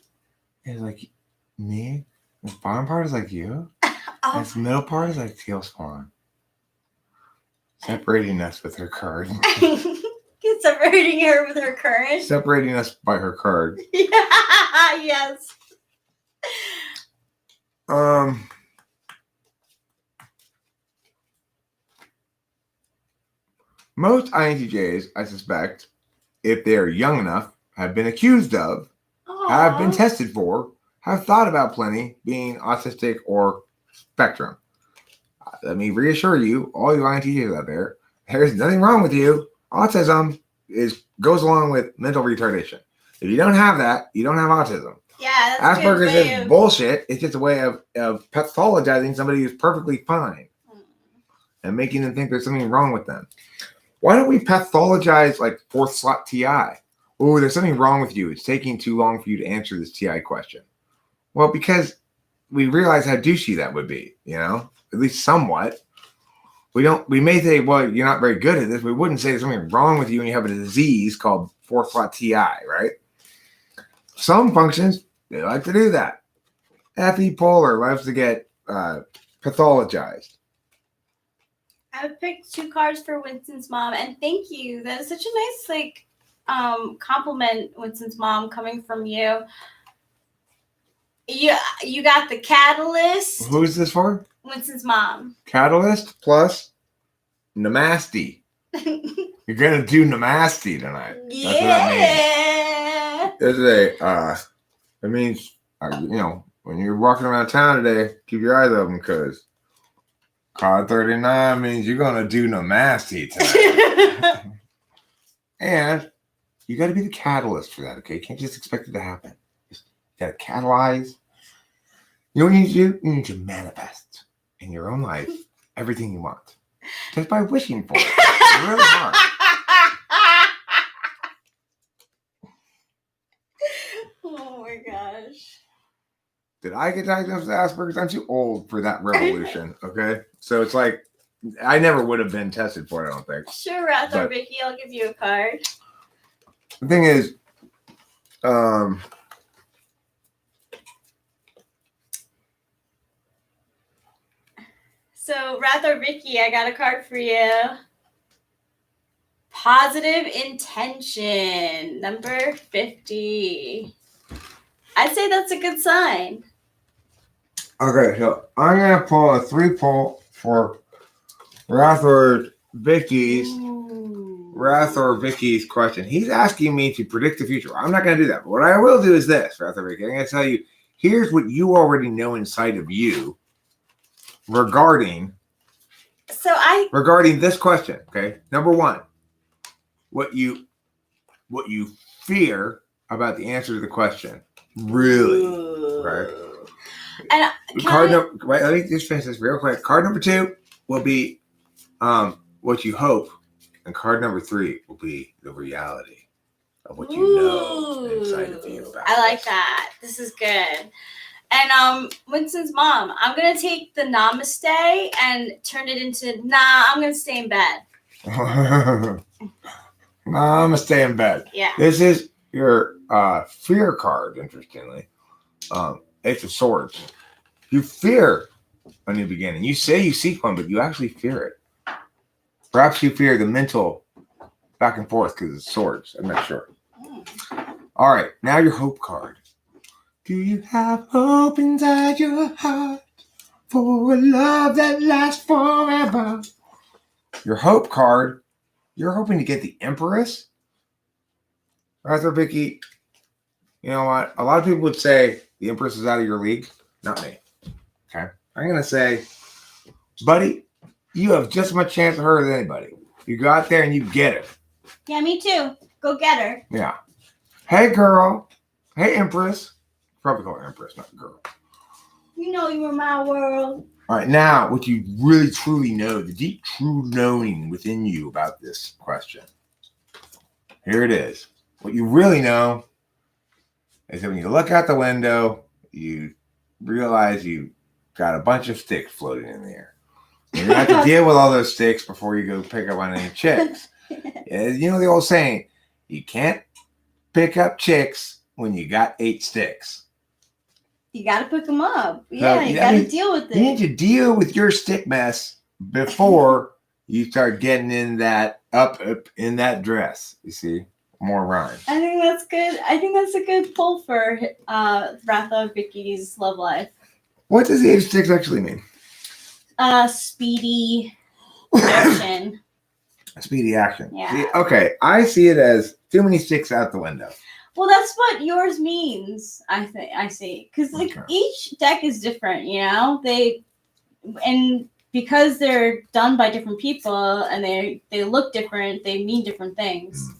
is like me. The bottom part is like you. Oh. This middle part is like Teal Swan. Separating us with her card. Separating her with her current. Separating us by her card. Yeah, yes. Most INTJs, I suspect, if they're young enough, have been accused of, have been tested for, have thought about plenty being autistic or spectrum. Let me reassure you, all you INTJs out there, there's nothing wrong with you. Autism goes along with mental retardation. If you don't have that, you don't have autism. Yeah, that's Asperger's is bullshit. It's just a way of pathologizing somebody who's perfectly fine and making them think there's something wrong with them. Why don't we pathologize like fourth slot TI? Oh, there's something wrong with you. It's taking too long for you to answer this TI question. Well, because we realize how douchey that would be, at least somewhat. We may say, well, you're not very good at this. We wouldn't say there's something wrong with you when you have a disease called fourth slot TI, right? Some functions, they like to do that. FE Polar loves to get pathologized. I picked 2 cards for Winston's mom, and thank you. That is such a nice compliment, Winston's mom, coming from you. You got the Catalyst. Who's this for? Winston's mom. Catalyst plus Namaste. You're gonna do Namaste tonight. That's what that means. It means when you're walking around town today, keep your eyes open because card 39 means you're gonna do Namaste tonight. And you got to be the catalyst for that. Okay, you can't just expect it to happen. You got to catalyze. You know what you need to do? You need to manifest in your own life everything you want just by wishing for it. It's really hard. Oh my gosh. Did I get diagnosed with Asperger's? I'm too old for that revolution. Okay, so it's like I never would have been tested for it, I don't think. Sure, Rathor But- Vicky, I'll give you a card. The thing is, So, Rathor Vicky, I got a card for you. Positive intention, number 50. I'd say that's a good sign. okay, so I'm gonna pull a 3-pull for Rathor Vicky's Ooh. question. He's asking me to predict the future. I'm not going to do that. But what I will do is this, Rathor Vicky. I'm going to tell you, here's what you already know inside of you regarding this question. Okay. Number one, what you fear about the answer to the question. Really? Ooh. Right. And Wait, let me just finish this real quick. Card number 2 will be what you hope, and card number 3 will be the reality of what you know inside of you about I like this. that. This is good. And Winston's mom, I'm gonna take the namaste and turn it into I'm gonna stay in bed. I'm gonna stay in bed. Yeah. This is your fear card, interestingly. Ace of Swords. You fear a new beginning. You say you seek one, but you actually fear it. Perhaps you fear the mental back and forth because it's swords. I'm not sure. All right, now your hope card. Do you have hope inside your heart for a love that lasts forever? Your hope card, you're hoping to get the Empress. Arthur Vicky, you know what? A lot of people would say the Empress is out of your league. Not me. Okay. I'm going to say, buddy, you have just as much chance of her as anybody. You go out there and you get it. Yeah, me too. Go get her. Yeah. Hey, girl. Hey, Empress. Probably call her Empress, not girl. You know you were my world. All right. Now, what you really truly know, the deep true knowing within you about this question. Here it is. What you really know is that when you look out the window, you realize you got a bunch of sticks floating in the air. You're going to have to deal with all those sticks before you go pick up on any chicks. You know the old saying, you can't pick up chicks when you got 8 sticks. You got to pick them up. Yeah, you got to deal with it. You need to deal with your stick mess before you start getting in that up in that dress. You see? More rhymes. I think that's good. I think that's a good pull for Ratha Vicky's love life. What does the 8 sticks actually mean? Speedy action. Speedy action. Yeah. See, okay, I see it as too many sticks out the window. Well, that's what yours means. I see, because like each deck is different. You know, and because they're done by different people and they look different, they mean different things.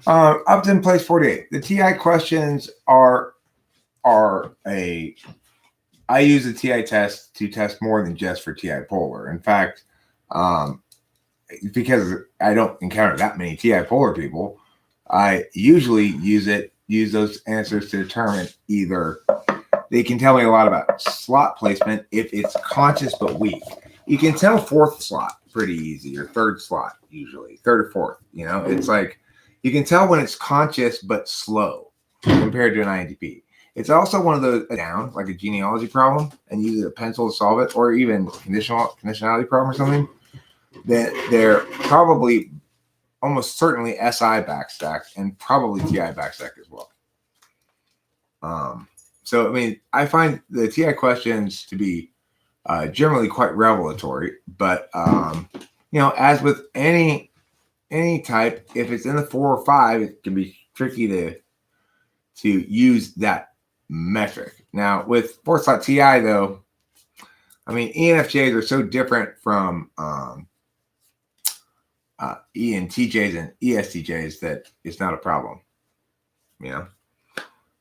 Upton Place 48. The TI questions are I use the TI test to test more than just for TI Polar. In fact, because I don't encounter that many TI Polar people, I usually use those answers to determine either they can tell me a lot about slot placement if it's conscious but weak. You can tell 4th slot pretty easy, or 3rd slot usually, 3rd or 4th. You know, it's like you can tell when it's conscious but slow compared to an INTP. It's also one of those down, like a genealogy problem, and use a pencil to solve it, or even conditionality problem or something. That they're probably almost certainly SI backstack and probably TI backstack as well. So, I mean, I find the TI questions to be generally quite revelatory, but, you know, as with any type, if it's in the 4 or 5, it can be tricky to use that metric. Now, with 4 slot TI, though, I mean, ENFJs are so different from ENTJs and ESTJs that it's not a problem. You know,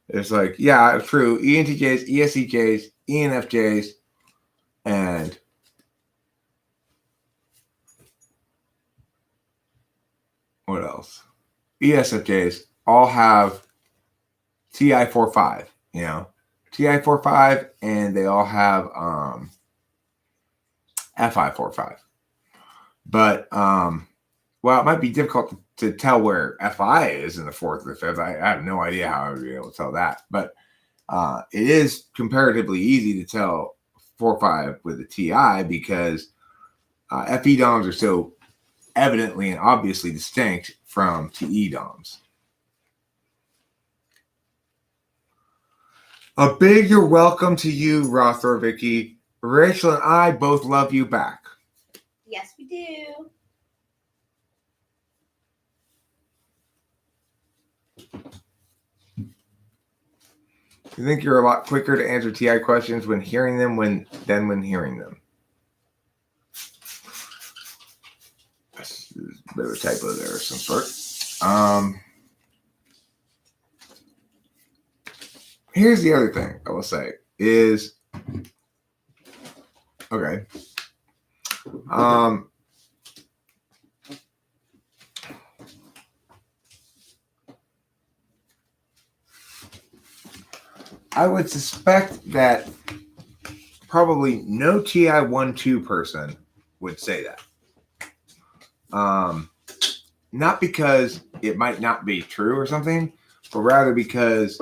it's like, yeah, true. ENTJs, ESTJs, ENFJs, and what else? ESFJs all have TI 4-5. You know, TI 4-5, and they all have FI45. But well, it might be difficult to tell where FI is in the fourth or the fifth. I have no idea how I would be able to tell that. But it is comparatively easy to tell 4-5 with a TI because FE DOMs are so evidently and obviously distinct from TE DOMs. A big you're welcome to you, Rothor Vicky. Rachel and I both love you back. Yes, we do. You think you're a lot quicker to answer TI questions when hearing them than when hearing them? There's a bit of a typo there of some sort. Here's the other thing I will say is, okay. I would suspect that probably no TI 1-2 person would say that. Not because it might not be true or something, but rather because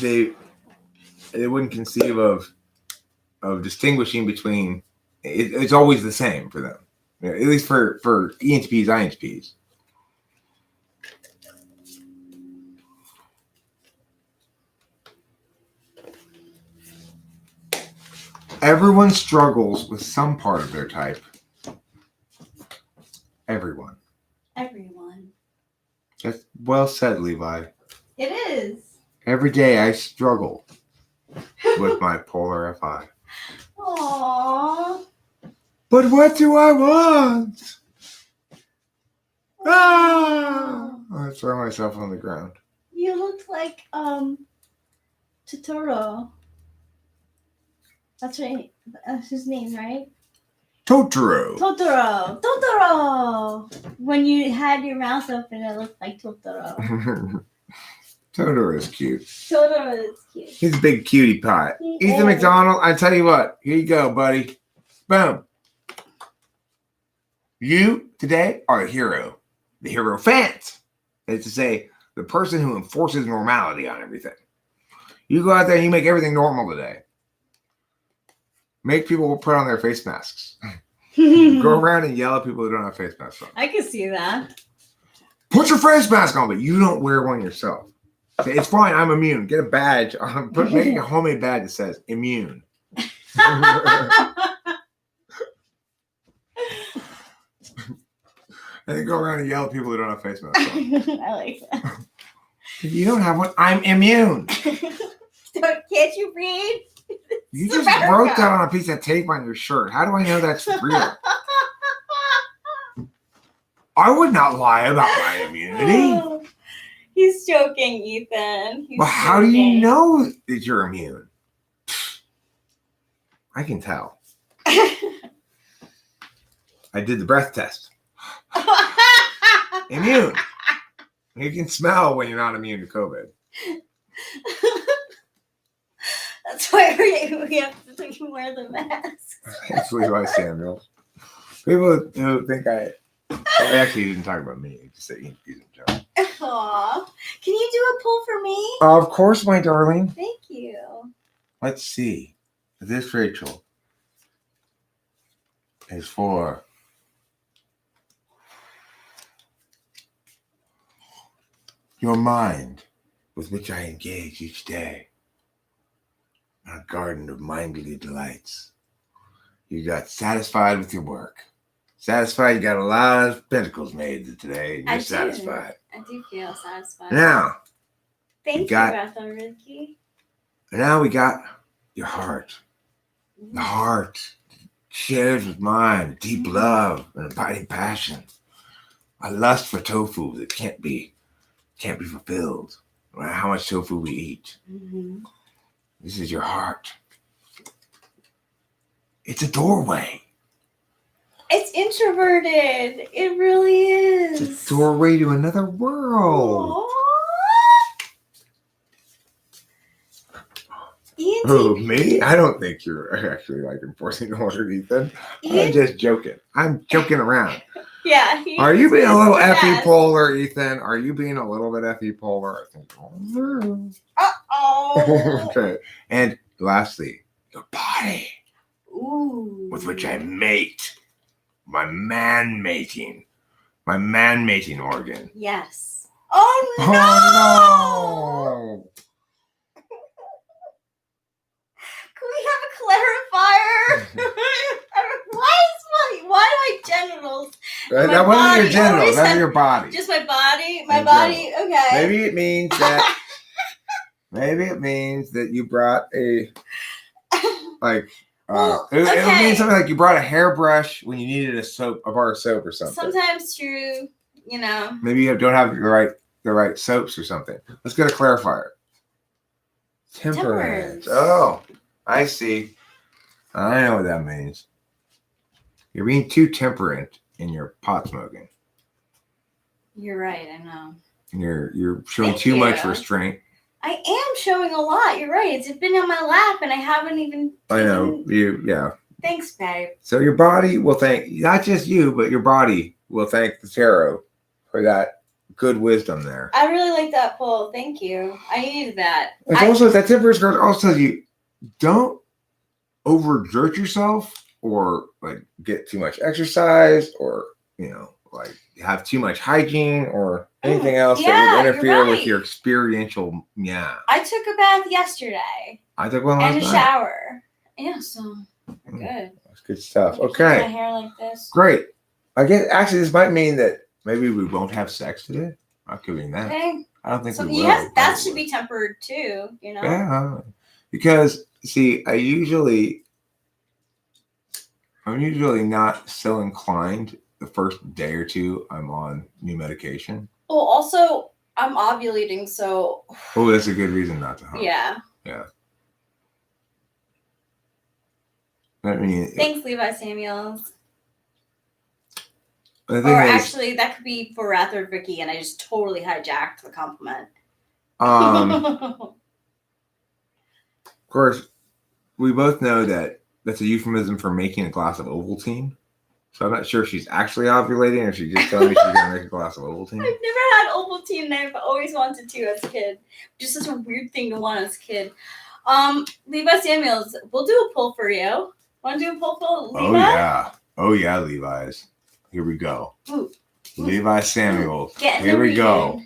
they wouldn't conceive of distinguishing between. It's always the same for them, at least for ENTPs, INTPs. Everyone struggles with some part of their type. Everyone. That's well said, Levi. It is. Every day I struggle with my polar FI. Aww. But what do I want? I throw myself on the ground. You look like Totoro. That's right. That's his name, right? Totoro. Totoro. When you had your mouth open, it looked like Totoro. Totoro is cute. Totoro is cute. He's a big cutie pie. Ethan McDonald, I tell you what. Here you go, buddy. Boom. You today are a hero. The hero fans. That is to say, the person who enforces normality on everything. You go out there and you make everything normal today. Make people put on their face masks. Go around and yell at people who don't have face masks on. I can see that. Put your face mask on, but you don't wear one yourself. Say, it's fine, I'm immune. Get a badge. Make a homemade badge that says immune. And then go around and yell at people who don't have face masks on. I like that. If you don't have one, I'm immune. Can't you read? You just wrote that on a piece of tape on your shirt. How do I know that's real? I would not lie about my immunity. He's joking, Ethan. Well, how do you know that you're immune? I can tell. I did the breath test. Immune. You can smell when you're not immune to COVID. That's why we have to wear the mask. That's Levi Samuels. People who think I actually didn't talk about me. He just said he's a joke. Aww. Can you do a pull for me? Of course, my darling. Thank you. Let's see. This Rachel is for your mind with which I engage each day. A garden of mindly delights. You got satisfied with your work. Satisfied, you got a lot of pentacles made today. And you're satisfied. I do feel satisfied. Now, Thank you, Bethel Ricky. Now we got your heart. The heart shares with mine a deep love and abiding passion. A lust for tofu that can't be fulfilled, no matter how much tofu we eat. Mm-hmm. This is your heart. It's a doorway. It's introverted. It really is. It's a doorway to another world. Aww. Ian, Who, me? I don't think you're actually like enforcing order, Ethan. I'm Ian, just joking. I'm joking around. yeah. Are you being a little effie Yes. polar, Ethan? Are you being a little bit effie polar? I think. Uh-oh. Okay. And lastly, your body, Ooh. with which I mate. My man mating organ. Yes. Oh no! Oh no! Can we have a clarifier? Why do my genitals? My That wasn't your body genitals, always that's had- your body. Just my body? My In body? Okay. Maybe it means that you brought a like Well, it would okay. mean something like you brought a hairbrush when you needed a bar of soap or something. Sometimes true, you know. Maybe you don't have the right soaps or something. Let's get a clarifier. Temperance. Temperance. Oh, I see. I know what that means. You're being too temperate in your pot smoking. You're right, I know. You're showing Thank too much you. restraint. I am showing a lot. You're right. It's been on my lap and I haven't even. I know yeah. Thanks, babe. So your body will thank not just you, but your body will thank the tarot for that good wisdom there. I really like that poll. Thank you. I needed that. It's also that temperance card also tells you don't overexert yourself or like get too much exercise or like have too much hygiene or anything else that would interfere with your experiential. Yeah. I took a bath yesterday. I took one last and a night. shower. Yeah, so we're good. That's good stuff. I keep Okay. my hair like this. Great. I guess actually this might mean that maybe we won't have sex today. I could mean that. Okay. I don't think So we will. yes, that probably. should be tempered too, you know? Yeah. Because see, I'm usually not so inclined the first day or two I'm on new medication. Well, also I'm ovulating, so Oh, that's a good reason not to. Huh? yeah. Yeah. I mean, Thanks, Levi Samuels. the thing Or is, actually, that could be for Wrath or Vicky, and I just totally hijacked the compliment. of course, we both know that that's a euphemism for making a glass of Ovaltine. So I'm not sure if she's actually ovulating or she's just telling me she's going to make a glass of Ovaltine. I've never had Ovaltine, and I've always wanted to as a kid. Just such a weird thing to want as a kid. Levi Samuels, we'll do a poll for you. Want to do a poll for Levi? Oh yeah, Levi's. Here we go. Ooh. Levi Samuels. Getting Here the we go. reading.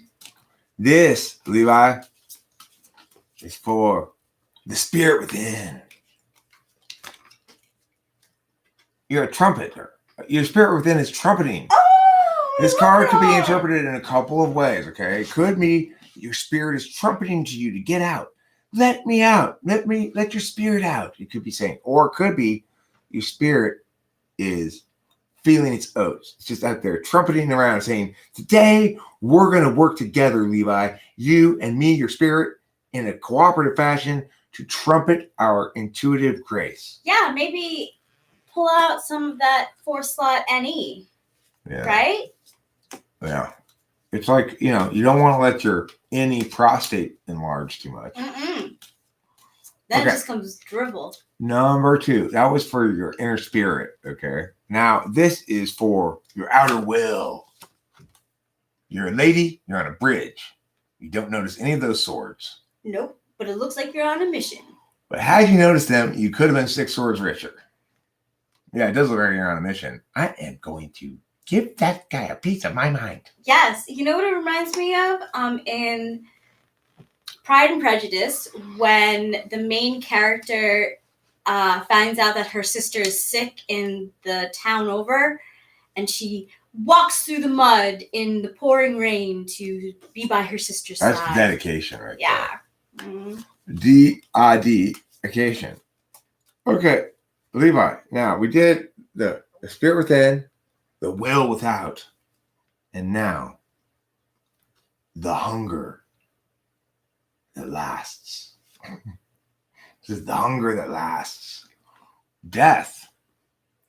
This, Levi, is for the spirit within. You're a trumpeter. Your spirit within is trumpeting. Oh, This card could be wow. interpreted in a couple of ways, okay? It could be your spirit is trumpeting to you to get out. Let me out. Let your spirit out. It could be saying, or it could be your spirit is feeling its oats. It's just out there trumpeting around saying, today we're going to work together, Levi, you and me, your spirit, in a cooperative fashion to trumpet our intuitive grace. Yeah, maybe pull out some of that 4-slot NE, Yeah. right? Yeah. It's like, you don't want to let your NE prostate enlarge too much. Mm-mm. Then Okay. it just comes dribble. Number 2, that was for your inner spirit, okay? Now, this is for your outer will. You're a lady, you're on a bridge. You don't notice any of those swords. Nope, but it looks like you're on a mission. But had you noticed them, you could have been 6 swords richer. Yeah, it does look like you're on a mission. I am going to give that guy a piece of my mind. Yes, you know what it reminds me of? In Pride and Prejudice, when the main character finds out that her sister is sick in the town over, and she walks through the mud in the pouring rain to be by her sister's That's side. dedication right Yeah. Mm. there. Dedication. Okay, Levi. Now, we did the spirit within, the will without, and now the hunger that lasts. This is the hunger that lasts. Death.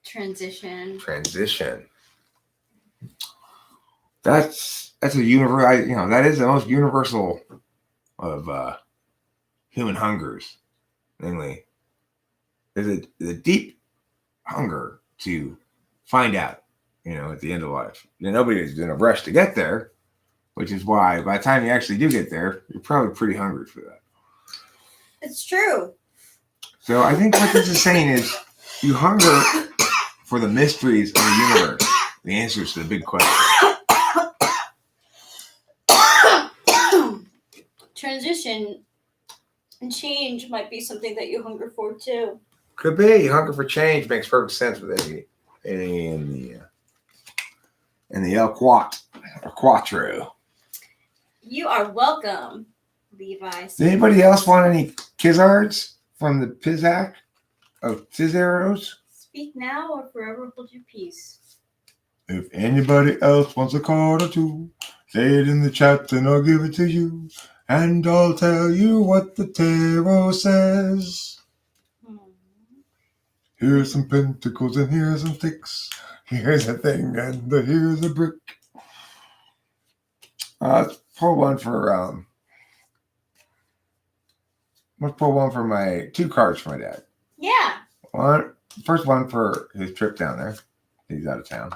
Transition. Transition. That's a universal, that is the most universal of human hungers. Namely, there's a deep hunger to find out, at the end of life. Nobody's in a rush to get there, which is why by the time you actually do get there, you're probably pretty hungry for that. It's true. So I think what this is saying is you hunger for the mysteries of the universe, the answers to the big questions. Transition and change might be something that you hunger for too. Could be. Hunger for change makes perfect sense with any in the El Quattro. You are welcome, Levi. Does anybody else want any Kizards from the Pizac of Cizaros? Speak now or forever hold your peace. If anybody else wants a card or two, say it in the chat and I'll give it to you. And I'll tell you what the tarot says. Here's some pentacles and here's some sticks. Here's a thing and here's a brick. Let's pull one for let's pull one for my 2 cards for my dad. Yeah. First one for his trip down there. He's out of town.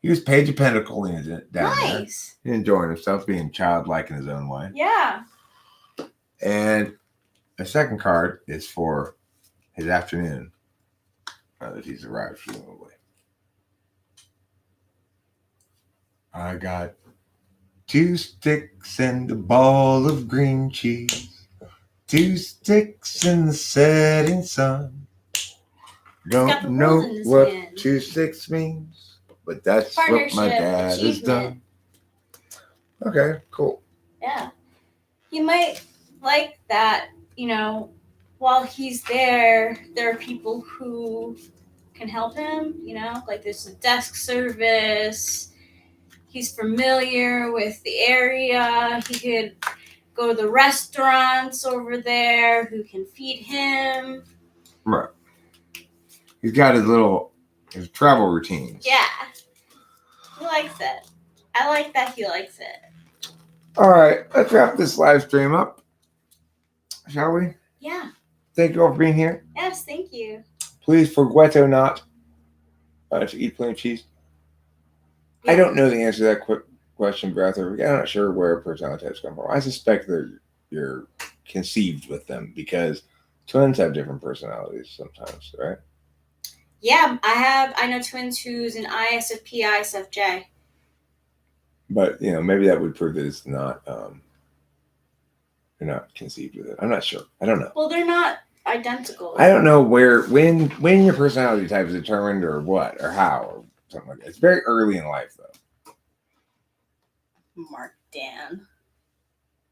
He was Page of Pentacles down there. Nice. He's enjoying himself, being childlike in his own way. Yeah. And the second card is for his afternoon that he's arrived presumably. I got 2 sticks and a ball of green cheese. 2 sticks in the setting sun. got the Don't know world in his what hand. 2 sticks means, but that's what Partnership, my dad has achievement. done. Okay, cool. Yeah. You might like that, while he's there are people who can help him, like there's a desk service. He's familiar with the area. He could go to the restaurants over there who can feed him. Right. He's got his travel routines. Yeah. He likes it. I like that he likes it. All right, let's wrap this live stream up, shall we? Yeah. Thank you all for being here. Yes, thank you. Please forget not to eat plain cheese. I don't know the answer to that quick question, Breather. I'm not sure where personality types come from. I suspect that you're conceived with them because twins have different personalities sometimes, right? Yeah, I know twins who's an ISFP, ISFJ. But maybe that would prove that it's not you're not conceived with it. I'm not sure. I don't know. Well, they're not identical. I don't know when your personality type is determined or what or how or something like that. It's very early in life though. Mark Dan.